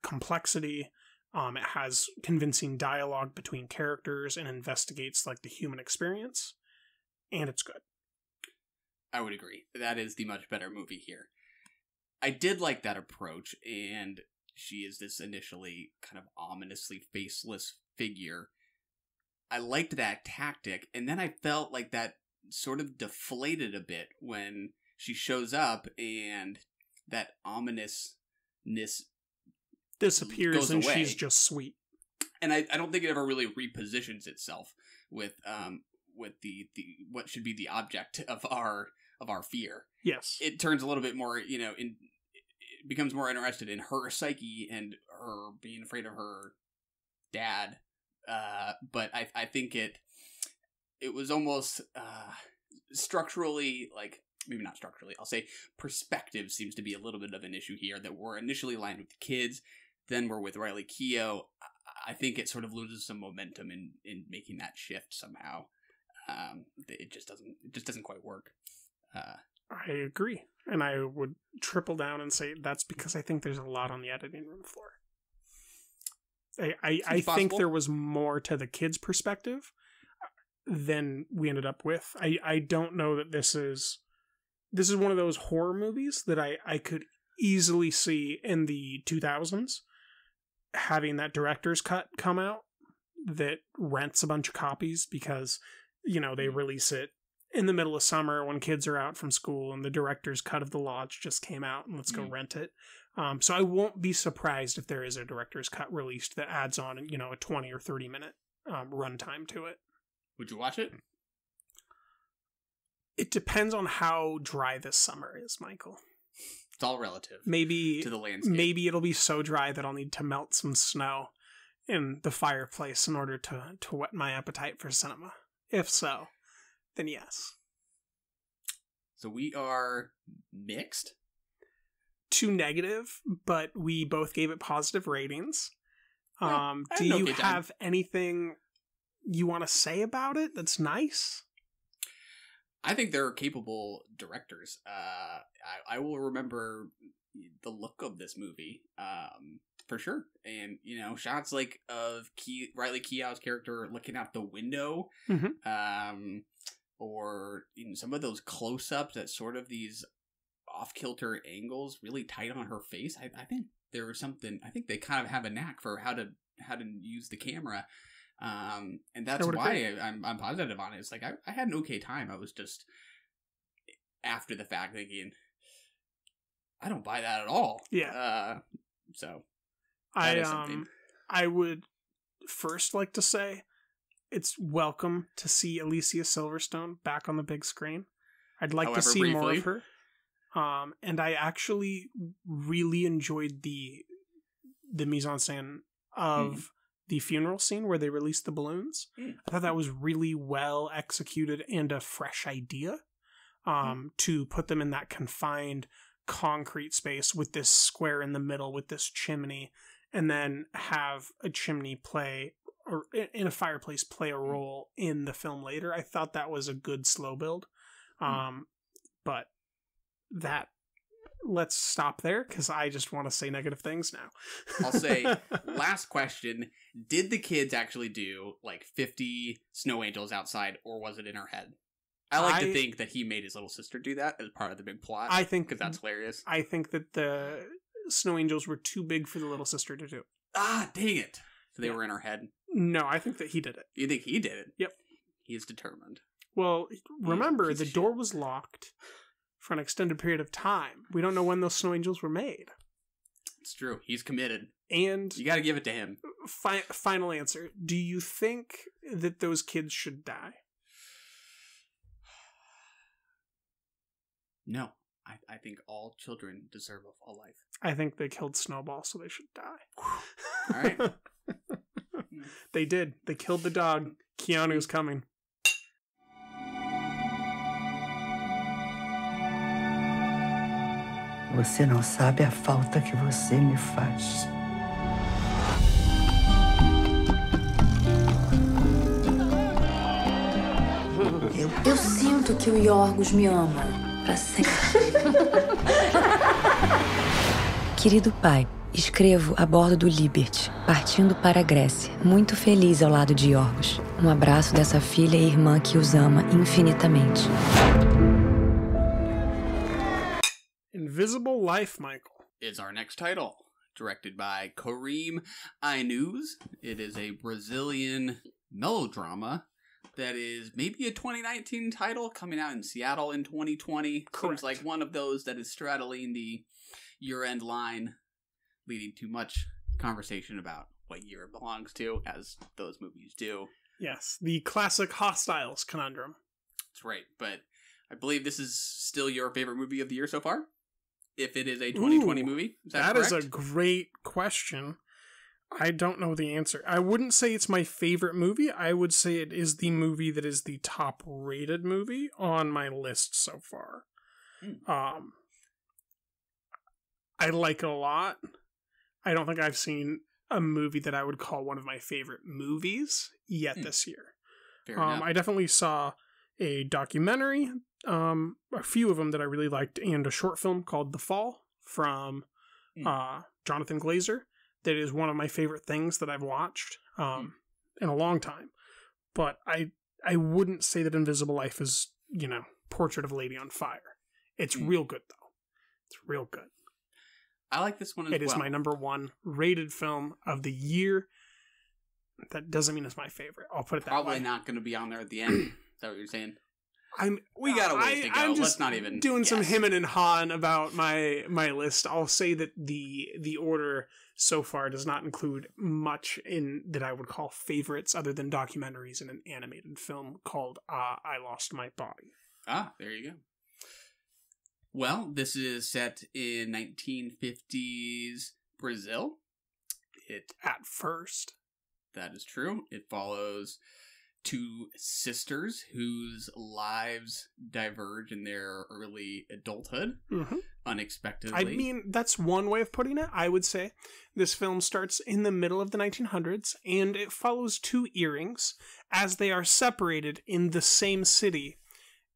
complexity. It has convincing dialogue between characters and investigates like the human experience. And it's good. I would agree. That is the much better movie here. I did like that approach, and she is this initially kind of ominously faceless figure. I liked that tactic, and then I felt like that sort of deflated a bit when she shows up and that ominousness disappears and away. She's just sweet. And I don't think it ever really repositions itself with the what should be the object of our fear. Yes. It turns a little bit more, it becomes more interested in her psyche and her being afraid of her dad. But I think it was almost structurally, like, maybe not structurally, I'll say perspective seems to be a little bit of an issue here, that we're initially aligned with the kids, then we're with Riley Keough. I think it sort of loses some momentum in making that shift somehow. It just doesn't quite work. I agree. And I would triple down and say that's because I think there's a lot on the editing room floor. I think there was more to the kids' perspective than we ended up with. I don't know that this is one of those horror movies that I could easily see in the 2000s having that director's cut come out that rents a bunch of copies because, they release it in the middle of summer when kids are out from school and the director's cut of The Lodge just came out and let's go rent it. So I won't be surprised if there is a director's cut released that adds on, a 20 or 30 minute runtime to it. Would you watch it? It depends on how dry this summer is, Michael. It's all relative. Maybe to the landscape. Maybe it'll be so dry that I'll need to melt some snow in the fireplace in order to whet my appetite for cinema. If so, then yes. So we are mixed. 2 negative, but we both gave it positive ratings. Do you have anything you want to say about it that's nice? I think they're capable directors. I will remember the look of this movie, for sure. And, shots like of Riley Keough's character looking out the window, or some of those close-ups at sort of these off-kilter angles really tight on her face. I think there was something. I think they kind of have a knack for how to use the camera. And that's why I'm positive on it. It's like I had an okay time. I was just after the fact thinking, I don't buy that at all. Yeah. So I would first like to say it's welcome to see Alicia Silverstone back on the big screen. I'd like to see more of her. And I actually really enjoyed the mise-en-scène of the funeral scene where they released the balloons. I thought that was really well executed and a fresh idea to put them in that confined concrete space with this square in the middle with this chimney, and then have a chimney play, or in a fireplace play a role in the film later. I thought that was a good slow build. But that, let's stop there because I just want to say negative things now. I'll say, last question. Did the kids actually do like 50 snow angels outside, or was it in her head? I like to think that he made his little sister do that as part of the big plot. I think, because that's hilarious. I think that the snow angels were too big for the little sister to do. Ah, dang it. So they were in her head? No, I think that he did it. You think he did it? Yep. He is determined. Well, remember, the door was locked for an extended period of time. We don't know when those snow angels were made. It's true. He's committed. And you got to give it to him. Final answer. Do you think that those kids should die? No. I think all children deserve a full life. I think they killed Snowball, so they should die. All right. They did. They killed the dog. Keanu's coming. Você não sabe a falta que você me faz. Eu sinto que o Yorgos me ama pra sempre. Querido pai, escrevo a bordo do Liberty, partindo para a Grécia, muito feliz ao lado de Yorgos. Um abraço dessa filha e irmã que os ama infinitamente. Invisible Life, Michael, is our next title. Directed by Karim Ainuz. It is a Brazilian melodrama that is maybe a 2019 title, coming out in Seattle in 2020. Seems like one of those that is straddling the year-end line, leading to much conversation about what year it belongs to, as those movies do. Yes, the classic Hostiles conundrum. That's right, but I believe this is still your favorite movie of the year so far? If it is a 2020 movie? Is that correct? Is a great question. I don't know the answer. I wouldn't say it's my favorite movie. I would say it is the movie that is the top rated movie on my list so far. I like it a lot. I don't think I've seen a movie that I would call one of my favorite movies yet this year. Fair enough. I definitely saw a documentary, a few of them that I really liked, and a short film called The Fall from Jonathan Glazer. That is one of my favorite things that I've watched in a long time. But I wouldn't say that Invisible Life is, Portrait of a Lady on Fire. It's real good, though. It's real good. I like this one as well. It is my number one rated film of the year. That doesn't mean it's my favorite. I'll put it that way. Probably not going to be on there at the end. Is that what you're saying? We got a ways to go. I'm just Let's not even doing some hemming and hawing about my list. I'll say that the order so far does not include much in that I would call favorites, other than documentaries and an animated film called I Lost My Body. Ah, there you go. Well, this is set in 1950s Brazil. At first. That is true. It follows two sisters whose lives diverge in their early adulthood unexpectedly. I mean, that's one way of putting it. I would say this film starts in the middle of the 1900s, and it follows two earrings as they are separated in the same city,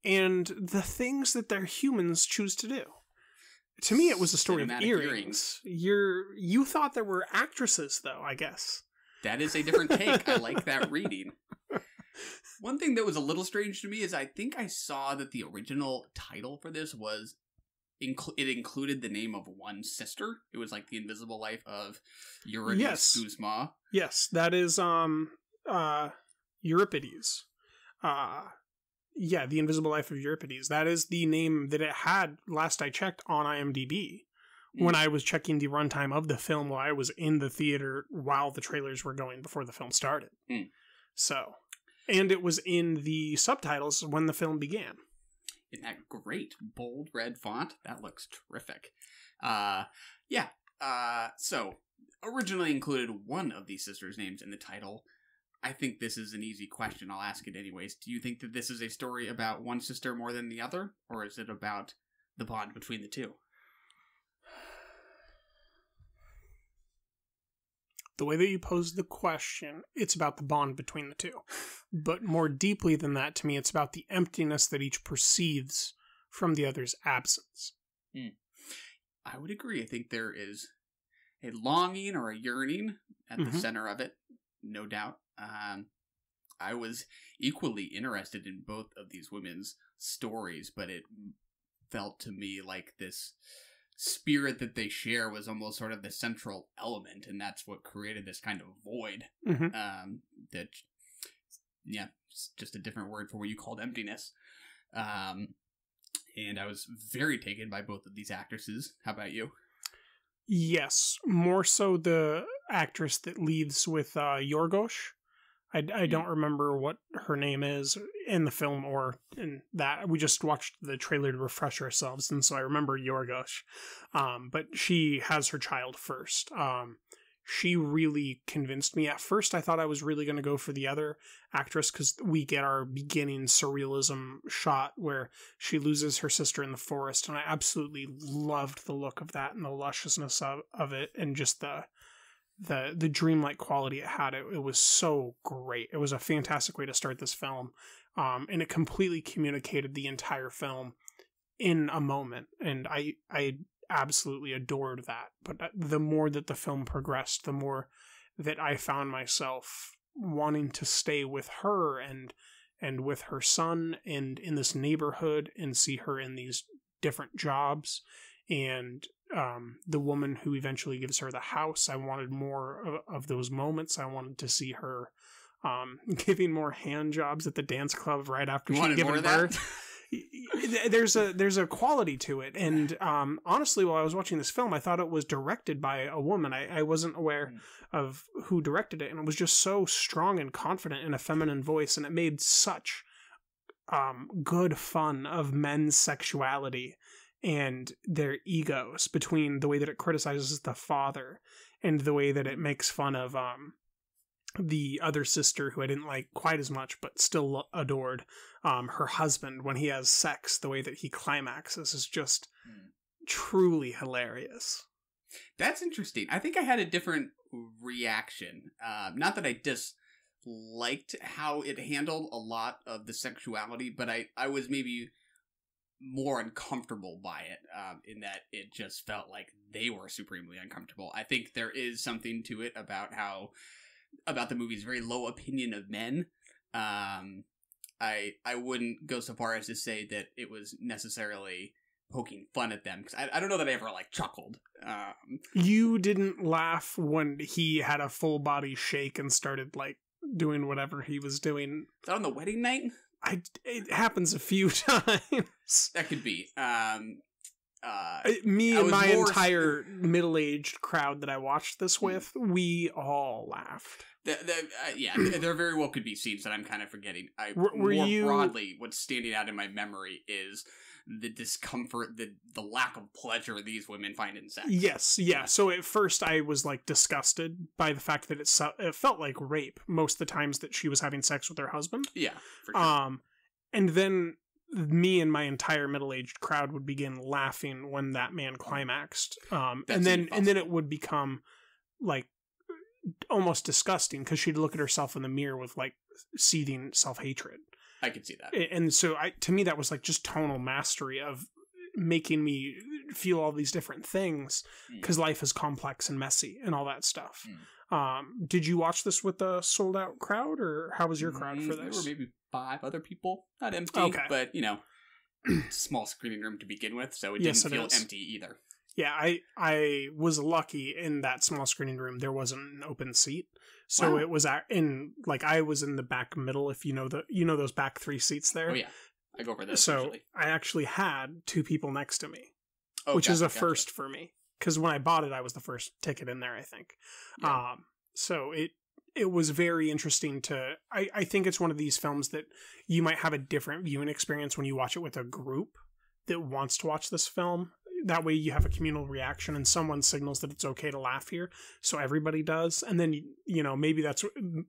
and the things that their humans choose to do. To me, it was a story of earrings. You thought there were actresses, though, I guess. That is a different take. I like that reading. One thing that was a little strange to me is I think I saw that the original title for this was it included the name of one sister. It was like The Invisible Life of Eurydice Guzma. Yes, that is Euripides. The Invisible Life of Euripides. That is the name that it had last I checked on IMDb. When I was checking the runtime of the film while I was in the theater while the trailers were going before the film started. So, and it was in the subtitles when the film began. in that great bold red font. That looks terrific. So originally included one of these sisters' names in the title. I think this is an easy question. I'll ask it anyways. Do you think that this is a story about one sister more than the other, or is it about the bond between the two? The way that you posed the question, it's about the bond between the two. But more deeply than that, to me, it's about the emptiness that each perceives from the other's absence. I would agree. I think there is a longing or a yearning at the center of it, no doubt. I was equally interested in both of these women's stories, but it felt to me like this spirit that they share was almost sort of the central element, and that's what created this kind of void. That, it's just a different word for what you called emptiness. And I was very taken by both of these actresses. How about you? Yes, more so the actress that leaves with Yorgos. I don't remember what her name is in the film or in that. We just watched the trailer to refresh ourselves, and so I remember Yorgos. But she has her child first. She really convinced me. At first, I thought I was really going to go for the other actress because we get our beginning surrealism shot where she loses her sister in the forest, and I absolutely loved the look of that and the lusciousness of it, and just the dreamlike quality it had. It was so great. It was a fantastic way to start this film, and it completely communicated the entire film in a moment, and I absolutely adored that. But the more that the film progressed, the more that I found myself wanting to stay with her and with her son and in this neighborhood and see her in these different jobs, and the woman who eventually gives her the house. I wanted more of those moments. I wanted to see her giving more hand jobs at the dance club right after she'd given birth. There's a quality to it, and honestly, while I was watching this film, I thought it was directed by a woman. I wasn't aware of who directed it, and it was just so strong and confident in a feminine voice, and it made such good fun of men's sexuality and their egos, between the way that it criticizes the father and the way that it makes fun of the other sister, who I didn't like quite as much but still adored, her husband, when he has sex. The way that he climaxes is just truly hilarious. That's interesting. I think I had a different reaction. Not that I disliked how it handled a lot of the sexuality, but I was maybe more uncomfortable by it, in that it just felt like they were supremely uncomfortable. I think there is something to it about the movie's very low opinion of men. I wouldn't go so far as to say that it was necessarily poking fun at them, because I don't know that I ever chuckled. You didn't laugh when he had a full body shake and started doing whatever he was doing. Is that on the wedding night? It happens a few times. That could be. Me and my entire middle-aged crowd that I watched this with, we all laughed. There very well could be scenes that I'm kind of forgetting. Broadly, what's standing out in my memory is the discomfort, the lack of pleasure these women find in sex. Yes, yeah. So at first I was disgusted by the fact that it felt like rape most of the times that she was having sex with her husband. Yeah, for sure. And then me and my entire middle-aged crowd would begin laughing when that man climaxed. And then it would become almost disgusting, because she'd look at herself in the mirror with seething self-hatred. I could see that. And so to me that was just tonal mastery of making me feel all these different things, because life is complex and messy and all that stuff. Did you watch this with a sold out crowd, or how was your crowd for this? There were maybe 5 other people, not empty, but small screening room to begin with, so it didn't feel empty either. Yeah, I was lucky in that small screening room. There wasn't an open seat, so it was I was in the back middle. If you know those back 3 seats there. Oh yeah, I go for this. So usually. I actually had 2 people next to me, which is a first for me, because when I bought it, I was the first ticket in there, I think. Yeah. So it was very interesting to... I think it's one of these films that you might have a different viewing experience when you watch it with a group that wants to watch this film. That way you have a communal reaction and someone signals that it's okay to laugh here, so everybody does. And then, you know, maybe that's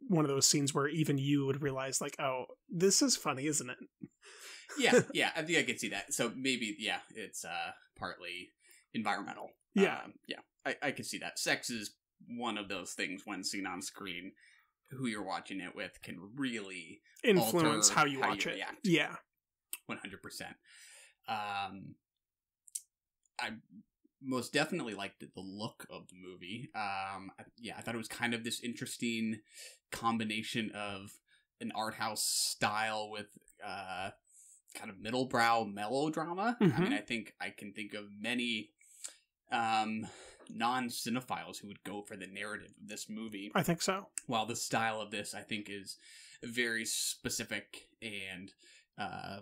one of those scenes where even you would realize, like, oh, this is funny, isn't it? Yeah, I think I could see that. So maybe, it's partly environmental. Yeah. I could see that. Sex is one of those things when seen on screen, who you're watching it with can really influence how you watch it. React. Yeah. 100%. I most definitely liked the look of the movie. I thought it was kind of this interesting combination of an art house style with kind of middle-brow melodrama. Mm-hmm. I mean, I think I can think of many non-cinephiles who would go for the narrative of this movie. I think so. While the style of this, I think, is very specific and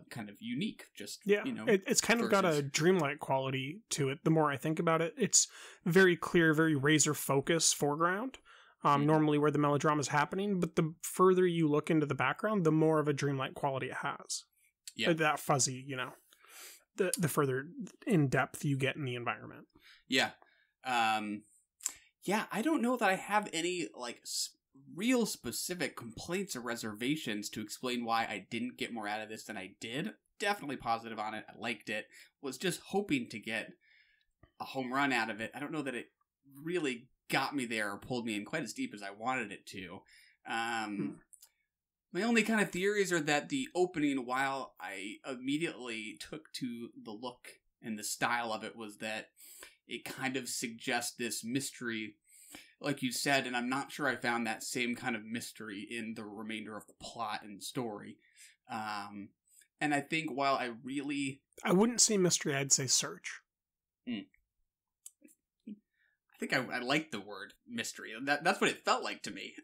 kind of unique. Just, yeah, you know, it's kind of got a dreamlike quality to it. The more I think about it, it's very clear, very razor focus foreground. Normally where the melodrama is happening, but the further you look into the background, the more of a dreamlike quality it has. Yeah, that fuzzy, you know, the further in depth you get in the environment. Yeah, I don't know that I have any like real specific complaints or reservations to explain why I didn't get more out of this than I did. Definitely positive on it. I liked it. Was just hoping to get a home run out of it. I don't know that it really got me there or pulled me in quite as deep as I wanted it to. My only kind of theories are that the opening, while I immediately took to the look and the style of it, was that it kind of suggests this mystery, like you said, and I'm not sure I found that same kind of mystery in the remainder of the plot and story. And I think while I wouldn't say mystery, I'd say search. I think I like the word mystery. That's what it felt like to me.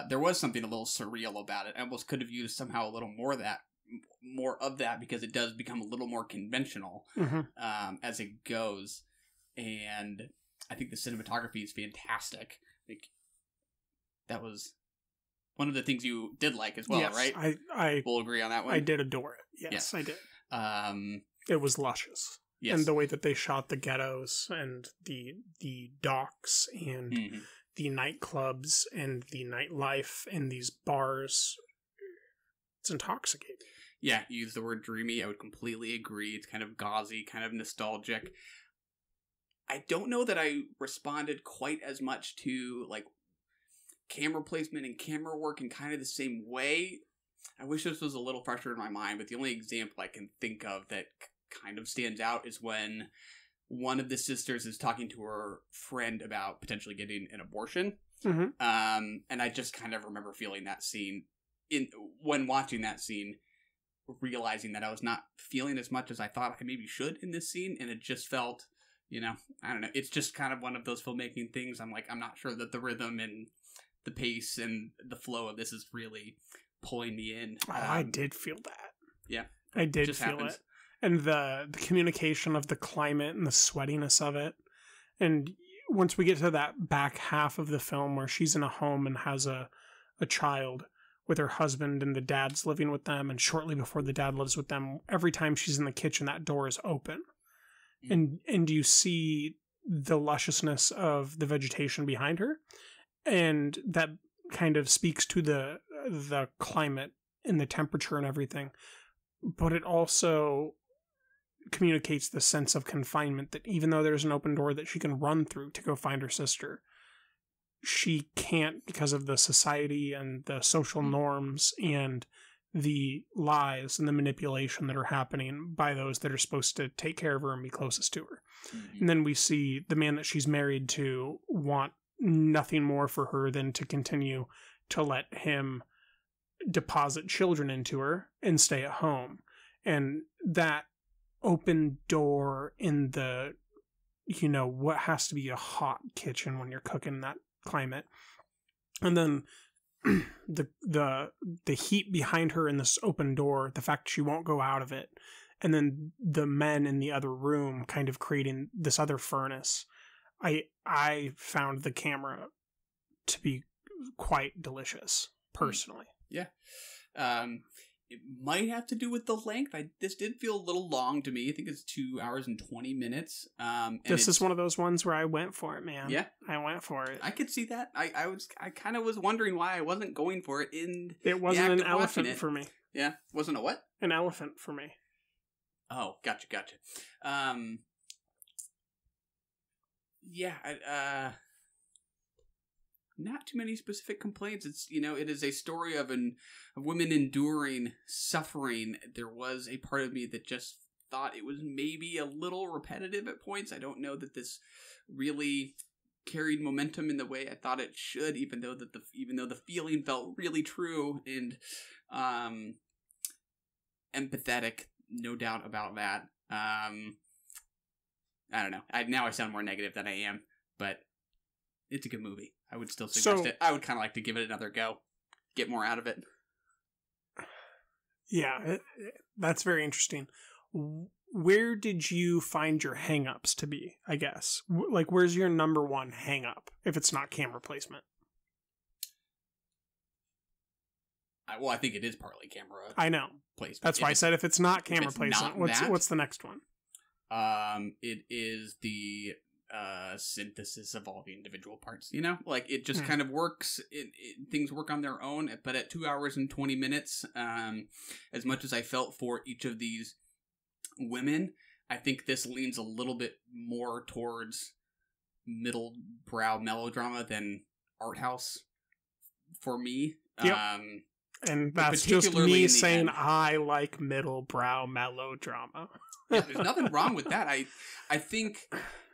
There was something a little surreal about it. I almost could have used somehow a little more of that because it does become a little more conventional as it goes. And I think the cinematography is fantastic. Like, that was one of the things you did like as well, yes, right? I will agree on that one. I did adore it. Yes, I did. It was luscious. Yes. And the way that they shot the ghettos and the docks and the nightclubs and the nightlife and these bars, it's intoxicating. Yeah, you use the word dreamy. I would completely agree. It's kind of gauzy, kind of nostalgic. I don't know that I responded quite as much to like camera placement and camera work in kind of the same way. I wish this was a little fresher in my mind, but the only example I can think of that kind of stands out is when one of the sisters is talking to her friend about potentially getting an abortion. And I just kind of remember feeling that scene when watching that scene, realizing that I was not feeling as much as I thought I maybe should in this scene, and it just felt, you know, I don't know, it's just kind of one of those filmmaking things. I'm like, I'm not sure that the rhythm and the pace and the flow of this is really pulling me in. I did feel that. Yeah. I did feel it. And the communication of the climate and the sweatiness of it. And once we get to that back half of the film where she's in a home and has a child with her husband and the dad's living with them, and shortly before the dad lives with them, every time she's in the kitchen, that door is open. And you see the lusciousness of the vegetation behind her. And that kind of speaks to the climate and the temperature and everything. But it also communicates the sense of confinement, that even though there's an open door that she can run through to go find her sister, she can't because of the society and the social norms and the lies and the manipulation that are happening by those that are supposed to take care of her and be closest to her. And then we see the man that she's married to want nothing more for her than to continue to let him deposit children into her and stay at home. And that open door in the, you know, what has to be a hot kitchen when you're cooking in that climate. And then the heat behind her in this open door, the fact she won't go out of it. And then the men in the other room kind of creating this other furnace. I found the camera to be quite delicious, personally. Yeah. It might have to do with the length. This did feel a little long to me. I think it's 2 hours and 20 minutes. This is one of those ones where I went for it, man. Yeah. I went for it. I could see that. I kind of was wondering why I wasn't going for it in It wasn't an elephant for me. Yeah. Wasn't a what? An elephant for me. Oh, gotcha. Yeah, not too many specific complaints. It's, it is a story of women enduring suffering. There was a part of me that just thought it was maybe a little repetitive at points. I don't know that this really carried momentum in the way I thought it should, even though the feeling felt really true and empathetic, no doubt about that. I don't know. Now I sound more negative than I am, but it's a good movie. I would still suggest it. I would kind of like to give it another go. Get more out of it. Yeah, that's very interesting. Where did you find your hang-ups to be, I guess? Like, where's your number one hang-up, if it's not camera placement? I think it is partly camera I know. placement. That's why I said if it's not camera placement, what's the next one? It is the synthesis of all the individual parts, like it just kind of works. Things work on their own, but at 2 hours and 20 minutes, as much as I felt for each of these women, I think this leans a little bit more towards middle brow melodrama than art house for me. Yep. And that's just me saying I like middle brow melodrama. Yeah, there's nothing wrong with that. I think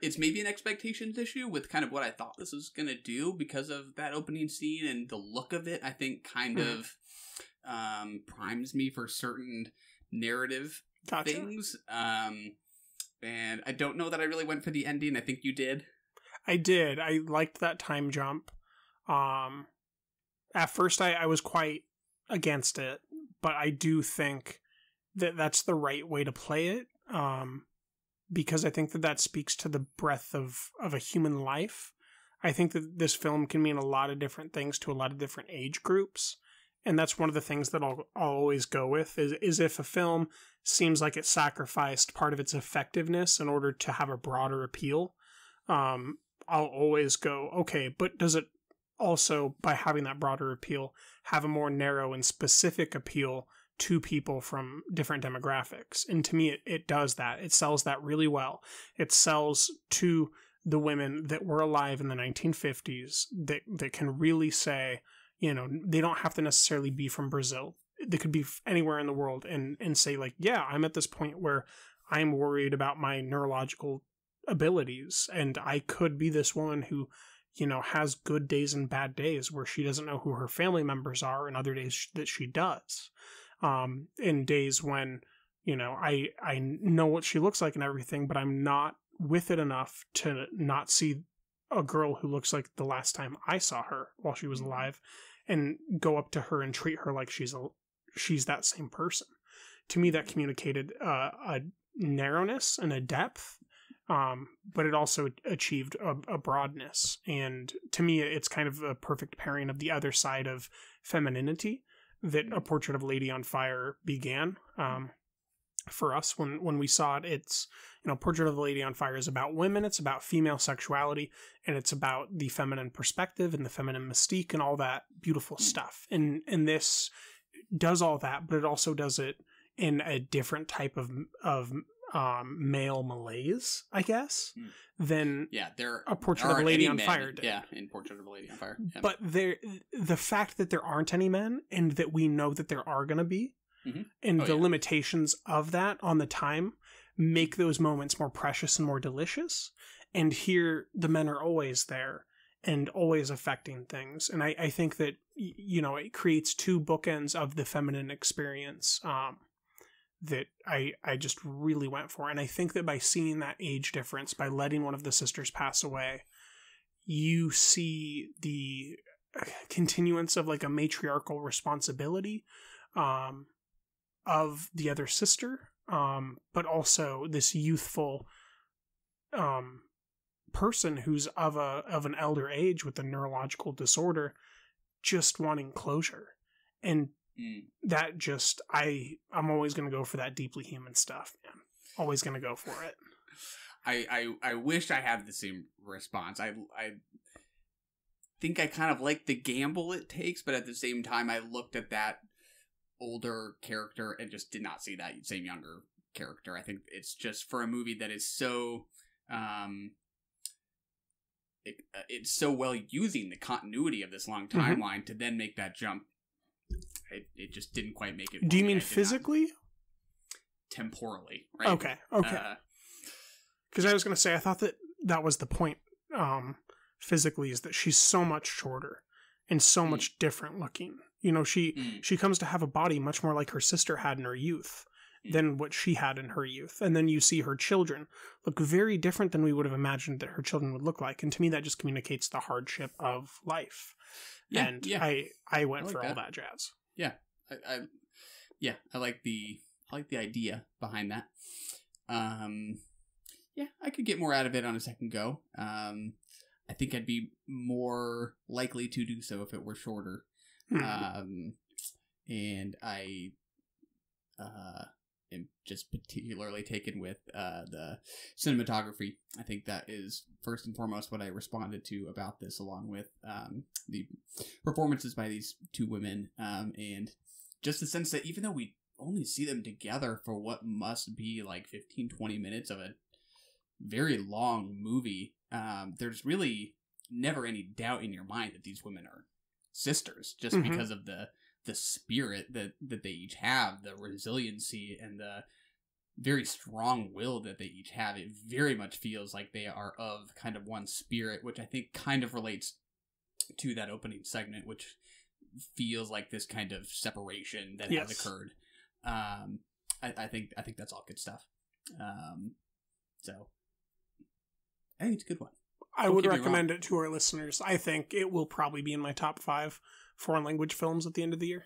it's maybe an expectations issue with kind of what I thought this was going to do because of that opening scene and the look of it. I think kind of primes me for certain narrative things. And I don't know that I really went for the ending. I think you did. I did. I liked that time jump. At first I was quite against it, but I do think that that's the right way to play it, because I think that speaks to the breadth of a human life. I think that this film can mean a lot of different things to a lot of different age groups, and that's one of the things that I'll always go with, is if a film seems like it sacrificed part of its effectiveness in order to have a broader appeal, I'll always go, okay, but does it also, by having that broader appeal, have a more narrow and specific appeal to people from different demographics? And to me, it does that. It sells that really well. It sells to the women that were alive in the 1950s that can really say, they don't have to necessarily be from Brazil. They could be anywhere in the world and say, like, yeah, I'm at this point where I'm worried about my neurological abilities, and I could be this woman who has good days and bad days where she doesn't know who her family members are, and other days that she does. In days when, I know what she looks like and everything, but I'm not with it enough to not see a girl who looks like the last time I saw her while she was alive and go up to her and treat her like she's that same person. To me, that communicated a narrowness and a depth, but it also achieved a broadness. And to me, it's kind of a perfect pairing of the other side of femininity that A Portrait of a Lady on Fire began. For us, when we saw it, it's, Portrait of a Lady on Fire is about women, it's about female sexuality, and it's about the feminine perspective and the feminine mystique and all that beautiful stuff. And this does all that, but it also does it in a different type of male malaise, I guess, than A Portrait of a Lady on Fire did. Yeah, in Portrait of a Lady on Fire. Yeah. But the fact that there aren't any men, and that we know that there are going to be, and the limitations of that on the time, make those moments more precious and more delicious. And here, the men are always there and always affecting things. And I think that, it creates two bookends of the feminine experience that I just really went for. And I think that by seeing that age difference, by letting one of the sisters pass away, you see the continuance of like a matriarchal responsibility of the other sister, but also this youthful person who's of an elder age with a neurological disorder, just wanting closure. And that just, I'm always going to go for that deeply human stuff, man. Always going to go for it. I wish I had the same response. I think I kind of like the gamble it takes, but at the same time, I looked at that older character and just did not see that same younger character. I think it's just for a movie that is so it's so well using the continuity of this long timeline to then make that jump. It just didn't quite make it. Do you mean physically? Temporally, right? Okay. Because I was going to say, I thought that was the point. Physically, is that she's so much shorter and so much different looking. You know, she comes to have a body much more like her sister had in her youth than what she had in her youth. And then you see her children look very different than we would have imagined that her children would look like. And to me, that just communicates the hardship of life. Yeah, and yeah. I went like for that. all that jazz. Yeah, I like the idea behind that. Yeah, I could get more out of it on a second go. I think I'd be more likely to do so if it were shorter. And I am just particularly taken with the cinematography. I think that is first and foremost what I responded to about this, along with the performances by these two women, and just the sense that even though we only see them together for what must be like 15-20 minutes of a very long movie, there's really never any doubt in your mind that these women are sisters, just because of the spirit that they each have, the resiliency and the very strong will that they each have. It very much feels like they are of kind of one spirit, which I think kind of relates to that opening segment, which feels like this kind of separation that has occurred. I think that's all good stuff. So I think it's a good one. I would recommend it to our listeners. I think it will probably be in my top 5 foreign language films at the end of the year.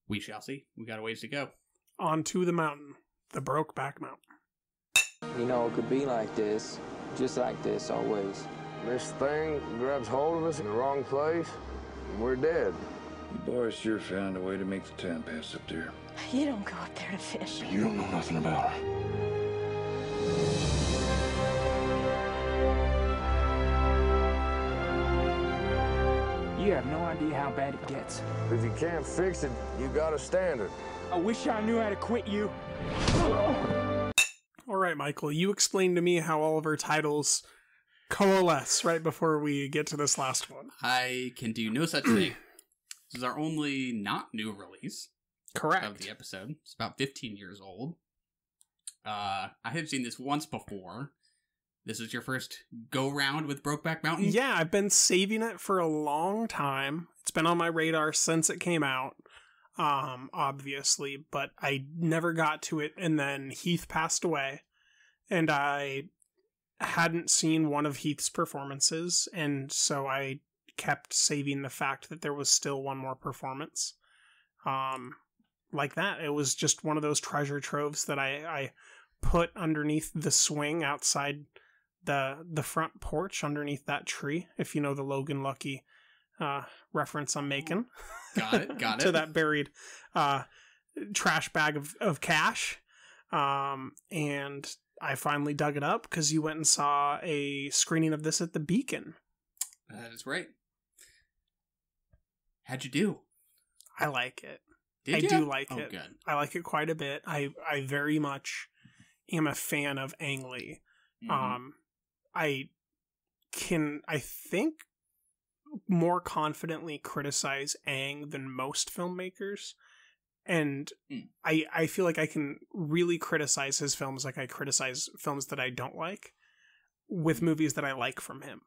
We shall see. We got a ways to go. On to the mountain, the Brokeback Mountain. You know, it could be like this, just like this always. This thing grabs hold of us in the wrong place, and we're dead. You boys sure found a way to make the time pass up there. You don't go up there to fish. You don't know nothing about her. You have no idea how bad it gets. If you can't fix it, you got a standard. I wish I knew how to quit you. All right, Michael, you explained to me how all of our titles coalesce right before we get to this last one. I can do no such thing. This is our only not new release. Correct. Of the episode. It's about 15 years old. I have seen this once before. This is your first go-round with Brokeback Mountain? Yeah, I've been saving it for a long time. It's been on my radar since it came out, obviously, but I never got to it, and then Heath passed away, and I hadn't seen one of Heath's performances, and so I kept saving the fact that there was still one more performance. Like that. It was just one of those treasure troves that I put underneath the swing outside the front porch underneath that tree, if you know the Logan Lucky reference I'm making. Got it. To that buried trash bag of cash. And I finally dug it up because you went and saw a screening of this at the Beacon. That is right. How'd you do? I like it. Did you? I do like it. Good. I like it quite a bit. I very much am a fan of Ang Lee. I think more confidently criticize Ang than most filmmakers, and I feel like I can really criticize his films like I criticize films that I don't like with movies that I like from him.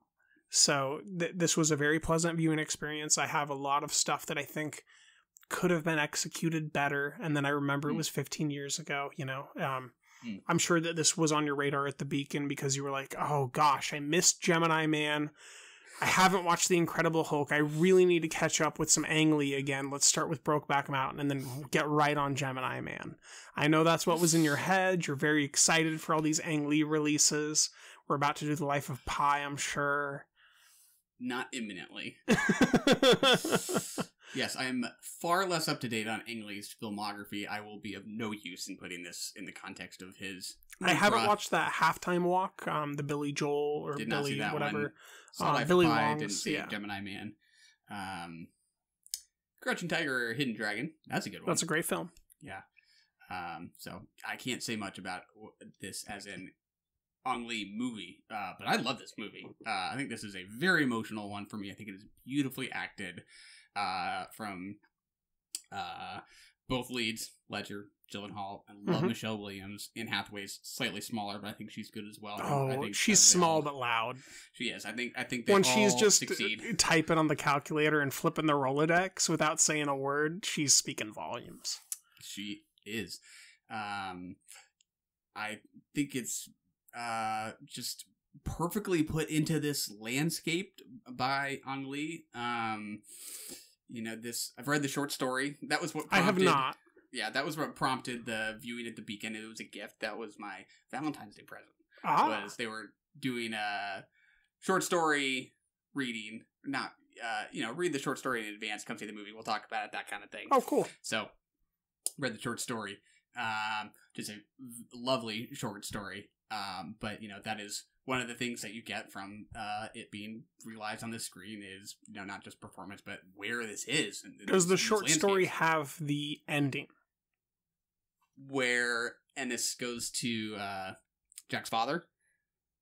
So this was a very pleasant viewing experience. I have a lot of stuff that I think could have been executed better, and then I remember it was 15 years ago, you know. I'm sure that this was on your radar at the Beacon because you were like, oh gosh, I missed Gemini Man. I haven't watched The Incredible Hulk. I really need to catch up with some Ang Lee again. Let's start with Brokeback Mountain and then get right on Gemini Man. I know that's what was in your head. You're very excited for all these Ang Lee releases. We're about to do The Life of Pi, I'm sure. not imminently. Yes, I am far less up to date on Ang Lee's filmography. I will be of no use in putting this in the context of his. I haven't watched that Halftime Walk, the Billy Joel or Did not see Billy that whatever. one. Saw Life Billy of Pi, Long's, didn't see Gemini Man. Crouching Tiger, or Hidden Dragon. That's a good one. That's a great film. Yeah. So I can't say much about this as an Ang Lee movie, but I love this movie. I think this is a very emotional one for me. I think it is beautifully acted from both leads, Ledger, Gyllenhaal, and love Michelle Williams. Anne Hathaway's slightly smaller, but I think she's good as well. I think she's small but loud. She is. I think they when all she's just succeed. Typing on the calculator and flipping the Rolodex without saying a word, she's speaking volumes. She is. I think it's just perfectly put into this landscape by Ang Lee. I've read the short story. That was what prompted, I have not. Yeah, that was what prompted the viewing at the Beacon. It was a gift. That was my Valentine's Day present. Was they were doing a short story reading. Not, read the short story in advance. Come see the movie. We'll talk about it. That kind of thing. Oh, cool. So, read the short story. Just a lovely short story. But that is one of the things that you get from it being realized on the screen is not just performance, but where this is. Does the short story have the ending? Where Ennis goes to Jack's father?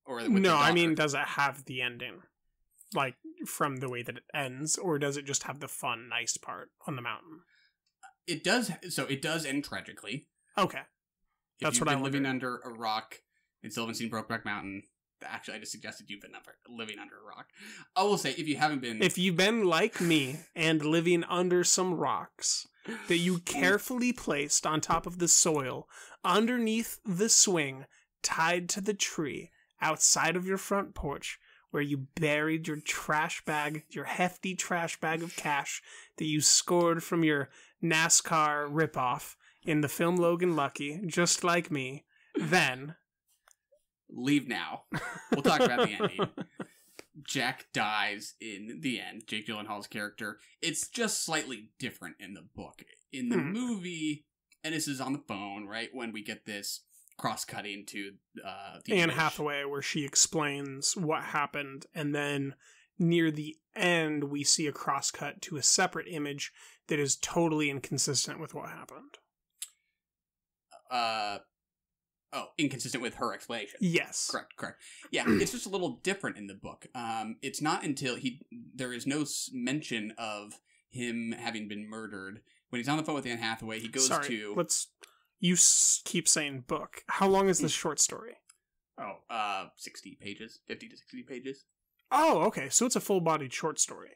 Or no, I mean, does it have the ending? Like, from the way that it ends? Or does it just have the fun, nice part on the mountain? It does. So it does end tragically. Okay. That's what I'm living under a rock and still haven't seen Brokeback Mountain. Actually, I just suggested you've been living under a rock. I will say, if you haven't been... If you've been like me and living under some rocks that you carefully placed on top of the soil, underneath the swing, tied to the tree, outside of your front porch, where you buried your trash bag, your hefty trash bag of cash that you scored from your NASCAR ripoff in the film Logan Lucky, just like me, then... Leave now. We'll talk about the ending. Jack dies in the end. Jake Gyllenhaal's character. It's just slightly different in the book. In the movie, Ennis is on the phone, right, when we get this cross-cutting to the Anne Hathaway, where she explains what happened, and then near the end, we see a cross-cut to a separate image that is totally inconsistent with what happened. Inconsistent with her explanation. Yes. Correct. Yeah, it's just a little different in the book. It's not until there is no mention of him having been murdered. When he's on the phone with Anne Hathaway, he goes to... You keep saying book. How long is this short story? 60 pages. 50 to 60 pages. Oh, okay. So it's a full-bodied short story.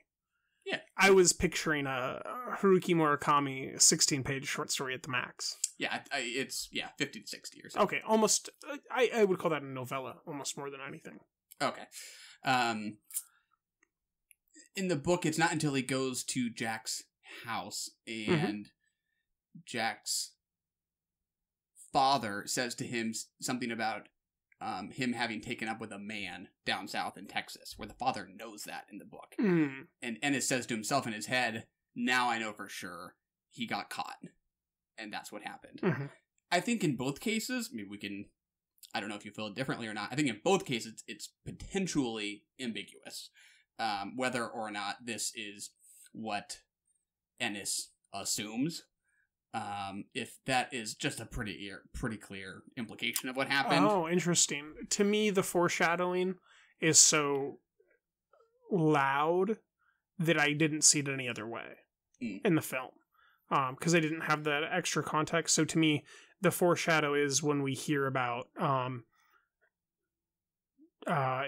Yeah. I was picturing a Haruki Murakami 16-page short story at the max. Yeah, it's 50 to 60 or something. Okay, almost. I would call that a novella, almost more than anything. Okay. In the book, it's not until he goes to Jack's house and Jack's father says to him something about him having taken up with a man down south in Texas, where the father knows that in the book. And Ennis says to himself in his head, now I know for sure he got caught. And that's what happened. I think in both cases, maybe we can, I don't know if you feel it differently or not. I think in both cases, it's potentially ambiguous. Whether or not this is what Ennis assumes. If that is just a pretty clear implication of what happened. Oh, interesting. To me, the foreshadowing is so loud that I didn't see it any other way in the film. Because I didn't have that extra context. So to me, the foreshadow is when we hear about,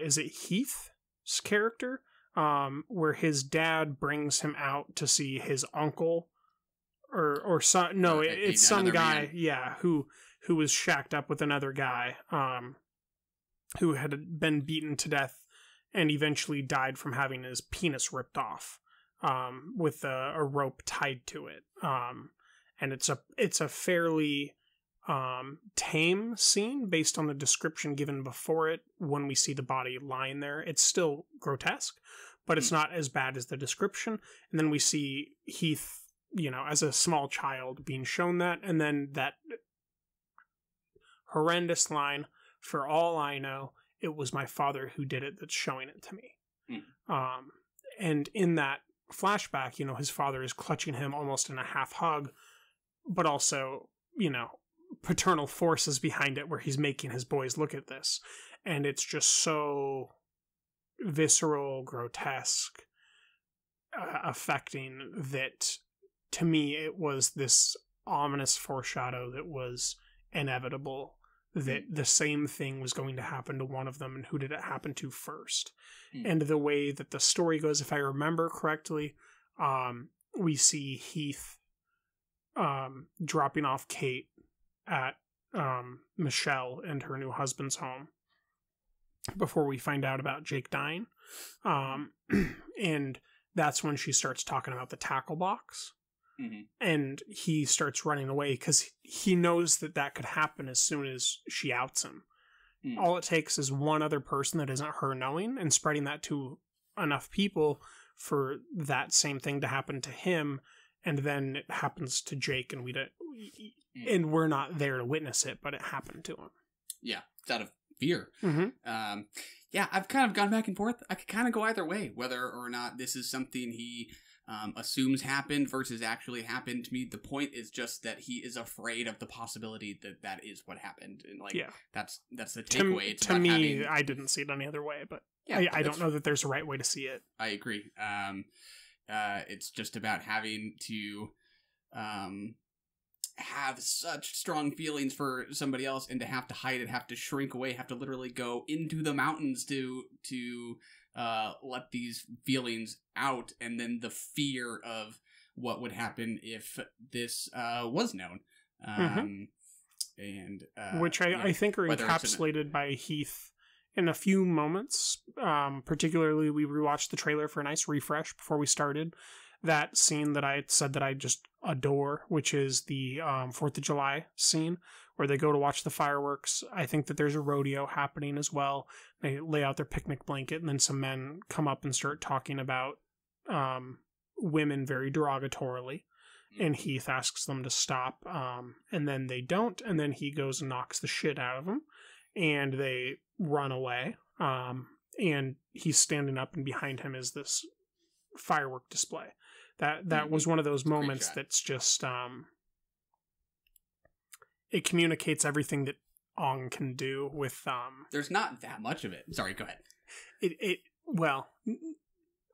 is it Heath's character? Where his dad brings him out to see his uncle. Or some, no, it's some guy, who was shacked up with another guy, who had been beaten to death and eventually died from having his penis ripped off, with a rope tied to it. And it's a fairly, tame scene based on the description given before it when we see the body lying there. It's still grotesque, but it's not as bad as the description. And then we see Heath, as a small child being shown that, and then that horrendous line, "For all I know, it was my father who did it," that's showing it to me. And in that flashback, his father is clutching him almost in a half hug, but also, paternal forces behind it where he's making his boys look at this. And it's just so visceral, grotesque, affecting that, to me, it was this ominous foreshadow that was inevitable, that the same thing was going to happen to one of them, and who did it happen to first? And the way that the story goes, if I remember correctly, we see Heath dropping off Kate at Michelle and her new husband's home before we find out about Jake dying. And that's when she starts talking about the tackle box. And he starts running away because he knows that could happen as soon as she outs him. All it takes is one other person that isn't her knowing, and spreading that to enough people for that same thing to happen to him, and then it happens to Jake, and and we're not there to witness it, but it happened to him. Yeah, it's out of fear. Yeah, I've kind of gone back and forth. I could kind of go either way, whether or not this is something he assumes happened versus actually happened. To me, the point is just that he is afraid of the possibility that is what happened, and that's the takeaway. To me, I didn't see it any other way, but I don't know that there's a right way to see it. I agree. It's just about having to have such strong feelings for somebody else, and to have to hide it, have to shrink away, have to literally go into the mountains to let these feelings out, and then the fear of what would happen if this was known. And which I think are encapsulated by Heath in a few moments. Particularly, we rewatched the trailer for a nice refresh before we started. That scene that I said that I just adore, which is the 4th of July scene where they go to watch the fireworks. I think that there's a rodeo happening as well. They lay out their picnic blanket, and then some men come up and start talking about women very derogatorily. And Heath asks them to stop, and then they don't, and then he goes and knocks the shit out of them, and they run away. And he's standing up, and behind him is this firework display. That was one of those moments that's just it communicates everything that Ong can do with there's not that much of it. Sorry, go ahead. Well,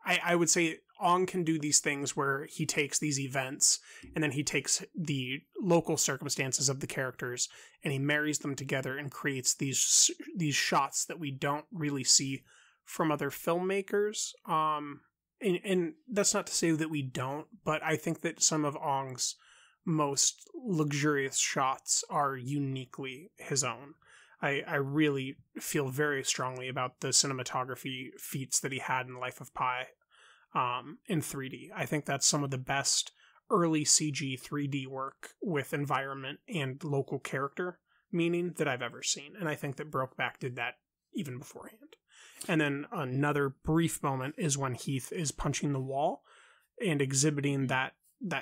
I would say Ong can do these things where he takes these events, and then he takes the local circumstances of the characters and he marries them together and creates these shots that we don't really see from other filmmakers. And that's not to say that we don't, but I think that some of Ong's most luxurious shots are uniquely his own. I really feel very strongly about the cinematography feats that he had in Life of Pi in 3D. I think that's some of the best early CG 3D work with environment and local character meaning that I've ever seen. And I think that Brokeback did that even beforehand. And then another brief moment is when Heath is punching the wall and exhibiting that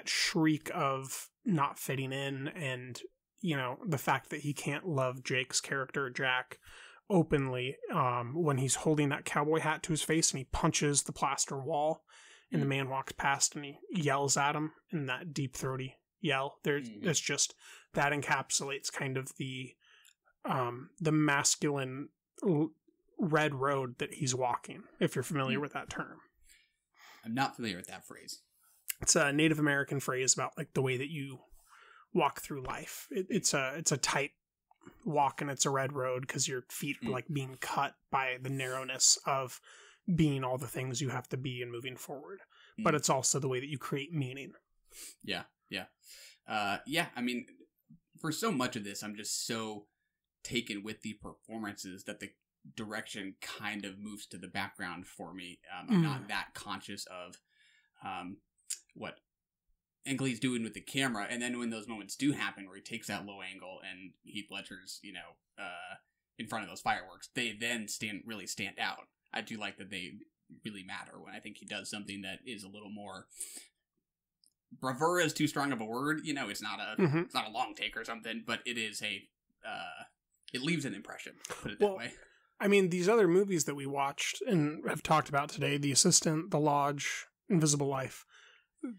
shriek of not fitting in, and the fact that he can't love Jake's character Jack openly when he's holding that cowboy hat to his face and he punches the plaster wall and the man walks past and he yells at him in that deep throaty yell. It's just that encapsulates kind of the masculine red road that he's walking, if you're familiar with that term. I'm not familiar with that phrase. It's a Native American phrase about like the way that you walk through life. It's a tight walk, and it's a red road because your feet are like being cut by the narrowness of being all the things you have to be and moving forward. But it's also the way that you create meaning. Yeah. I mean, for so much of this, I'm just so taken with the performances that the direction kind of moves to the background for me. I'm not that conscious of what Ang Lee's doing with the camera, and then when those moments do happen where he takes that low angle and Heath Ledger's in front of those fireworks, they then stand out. I do like that they really matter when I think he does something that is a little more. Bravura is too strong of a word, it's not it's not a long take or something, but it is it leaves an impression, put it that way. I mean, these other movies that we watched and have talked about today, The Assistant, The Lodge, Invisible Life,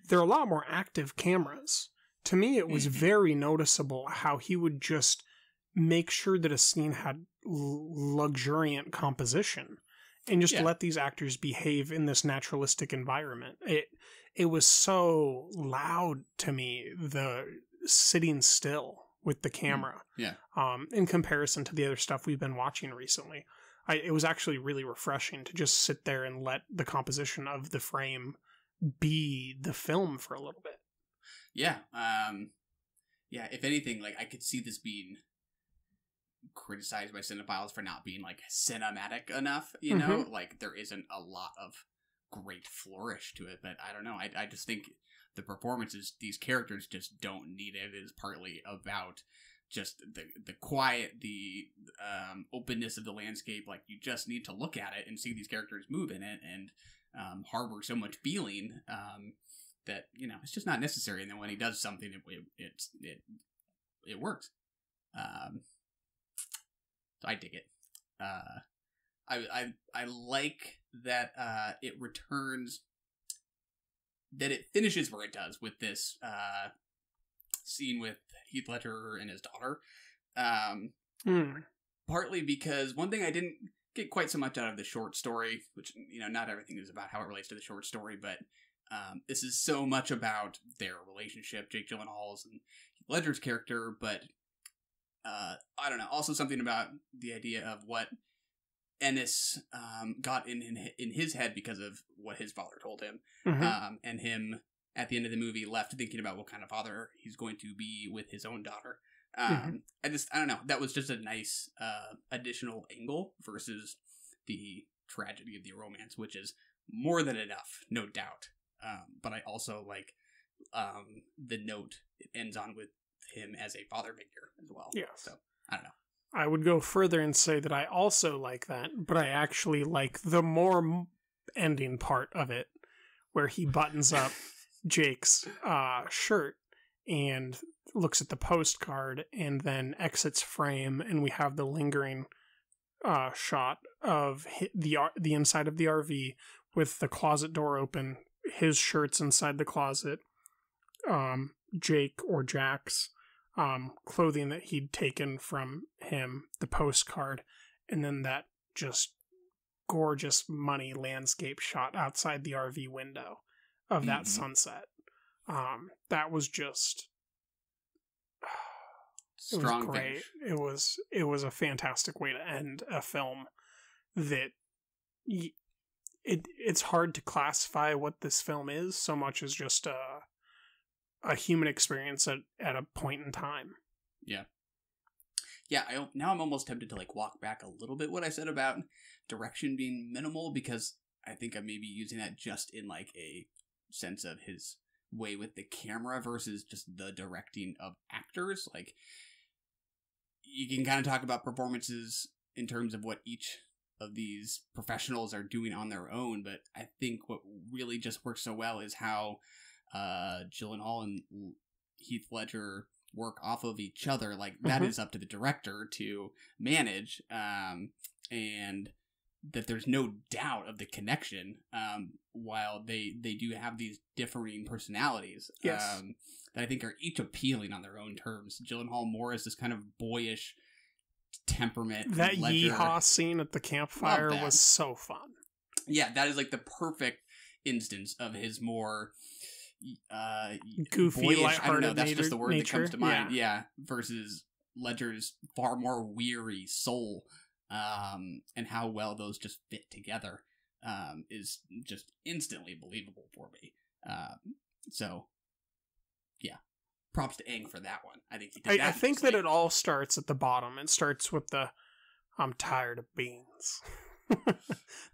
they're a lot more active cameras. To me, it was very noticeable how he would just make sure that a scene had luxuriant composition and just let these actors behave in this naturalistic environment. It was so loud to me, the sitting still with the camera. In comparison to the other stuff we've been watching recently. It was actually really refreshing to just sit there and let the composition of the frame be the film for a little bit. If anything, like, I could see this being criticized by cinephiles for not being, like, cinematic enough, you know? Like, there isn't a lot of great flourish to it, but I don't know. I just think the performances, these characters just don't need it. It is partly about just the quiet, the openness of the landscape. Like, you just need to look at it and see these characters move in it and harbor so much feeling that, it's just not necessary. And then when he does something, it works. So I dig it. I like that it returns, that it finishes where it does with this scene with Heath Ledger and his daughter. Partly because one thing I didn't get quite so much out of the short story, which, not everything is about how it relates to the short story, but this is so much about their relationship, Jake Gyllenhaal's and Heath Ledger's character, but I don't know, also something about the idea of what Ennis got in his head because of what his father told him, and him at the end of the movie left thinking about what kind of father he's going to be with his own daughter. I don't know, that was just a nice additional angle versus the tragedy of the romance, which is more than enough, no doubt. But I also like the note it ends on with him as a father figure as well. Yes. So I don't know. I would go further and say that I also like that, but I actually like the more ending part of it, where he buttons up Jake's shirt and looks at the postcard and then exits frame, and we have the lingering shot of the inside of the RV with the closet door open, his shirt's inside the closet, Jake or Jack's clothing that he'd taken from him, the postcard, and then that just gorgeous money landscape shot outside the RV window of that sunset. That was just strong. It was great. Finish. It was a fantastic way to end a film that it's hard to classify what this film is so much as just a human experience at a point in time. Now I'm almost tempted to like walk back a little bit what I said about direction being minimal, because I think I may be using that just in like a sense of his way with the camera versus just the directing of actors. Like, you can kind of talk about performances in terms of what each of these professionals are doing on their own, but I think what really just works so well is how Gyllenhaal and Heath Ledger work off of each other. Like, that is up to the director to manage, and that there's no doubt of the connection, while they do have these differing personalities that I think are each appealing on their own terms. Gyllenhaal more as this kind of boyish temperament. That yeehaw scene at the campfire was so fun. Yeah, that is like the perfect instance of his more goofy, boyish, lighthearted, I don't know, that's just the word nature. that comes to mind. Yeah, versus Ledger's far more weary soul, and how well those just fit together is just instantly believable for me. So, yeah, props to Aang for that one. I think he did that. I think that it all starts at the bottom. It starts with the "I'm tired of beans."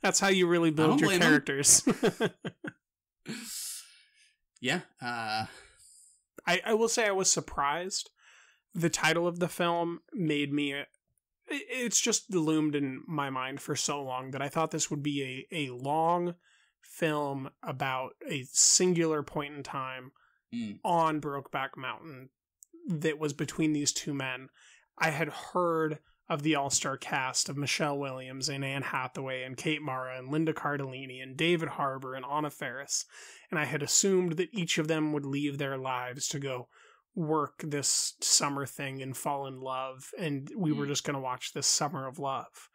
That's how you really build your characters. Yeah. I will say I was surprised. The title of the film made me it's just loomed in my mind for so long that I thought this would be a long film about a singular point in time on Brokeback Mountain that was between these two men. I had heard of the all-star cast of Michelle Williams and Anne Hathaway and Kate Mara and Linda Cardellini and David Harbour and Anna Faris, and I had assumed that each of them would leave their lives to go work this summer thing and fall in love, and we were just going to watch this summer of love.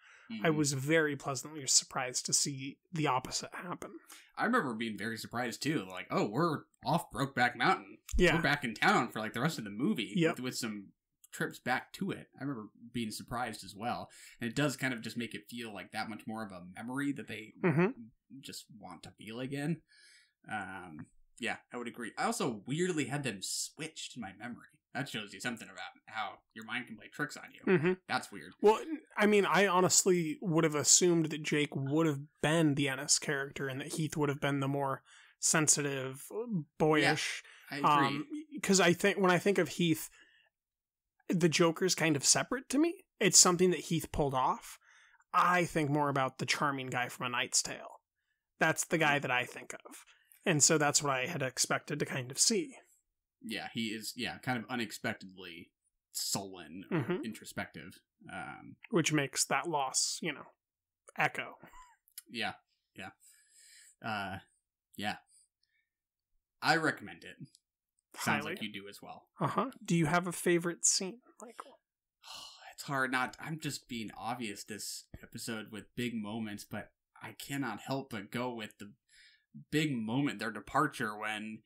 I was very pleasantly surprised to see the opposite happen. I remember being very surprised too. Like, oh, we're off Brokeback Mountain. Yeah. We're back in town for like the rest of the movie Yep. with some trips back to it. I remember being surprised as well. And it does kind of just make it feel like that much more of a memory that they just want to feel again. Yeah, I would agree. I also weirdly had them switched in my memory. That shows you something about how your mind can play tricks on you. That's weird. Well, I mean, I honestly would have assumed that Jake would have been the Ennis character and that Heath would have been the more sensitive, boyish. Yeah, I agree. Because when I think of Heath, the Joker's kind of separate to me. It's something that Heath pulled off. I think more about the charming guy from A Knight's Tale. That's the guy that I think of. And so that's what I had expected to kind of see. Yeah, he is, kind of unexpectedly sullen or introspective. Which makes that loss, echo. Yeah. I recommend it. Sounds like you do as well. Do you have a favorite scene, Michael? It's hard not. I'm just being obvious this episode with big moments, but I cannot help but go with the big moment, their departure, when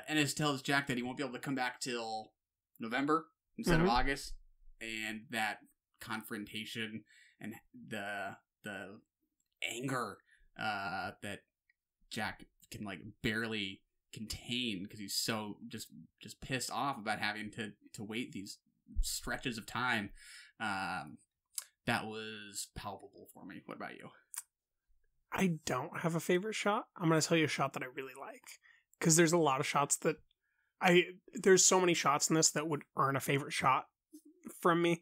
Ennis tells Jack that he won't be able to come back till November instead of August, and that confrontation and the anger that Jack can like barely contain because he's so just pissed off about having to wait these stretches of time. That was palpable for me. What about you? I don't have a favorite shot. I'm going to tell you a shot that I really like, because there's a lot of shots that there's so many shots in this that would earn a favorite shot from me.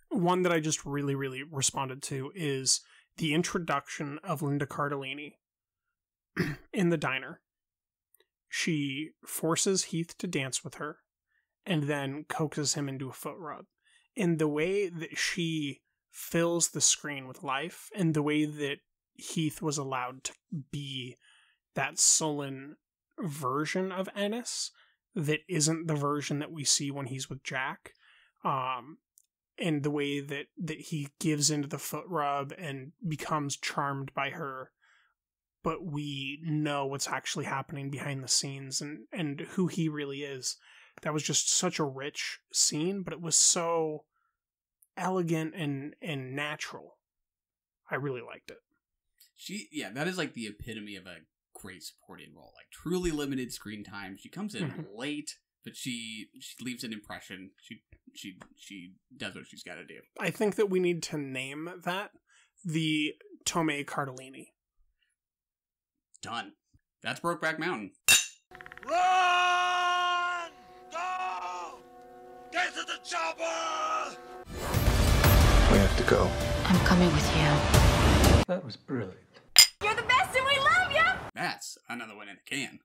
One that I just really, really responded to is the introduction of Linda Cardellini in the diner. She forces Heath to dance with her and then coaxes him into a foot rub. And the way that she fills the screen with life, and the way that Heath was allowed to be that sullen version of Ennis that isn't the version that we see when he's with Jack, and the way that he gives into the foot rub and becomes charmed by her, but we know what's actually happening behind the scenes and who he really is. That was just such a rich scene, but it was so elegant and natural. I really liked it. That is like the epitome of a great supporting role. Like truly limited screen time. She comes in late, but she leaves an impression. She does what she's got to do. I think that we need to name that the Tomei Cardellini. Done. That's Brokeback Mountain. Run! Go! Get to the chopper! We have to go. I'm coming with you. That was brilliant. You're the best and we love you! That's another one in the can.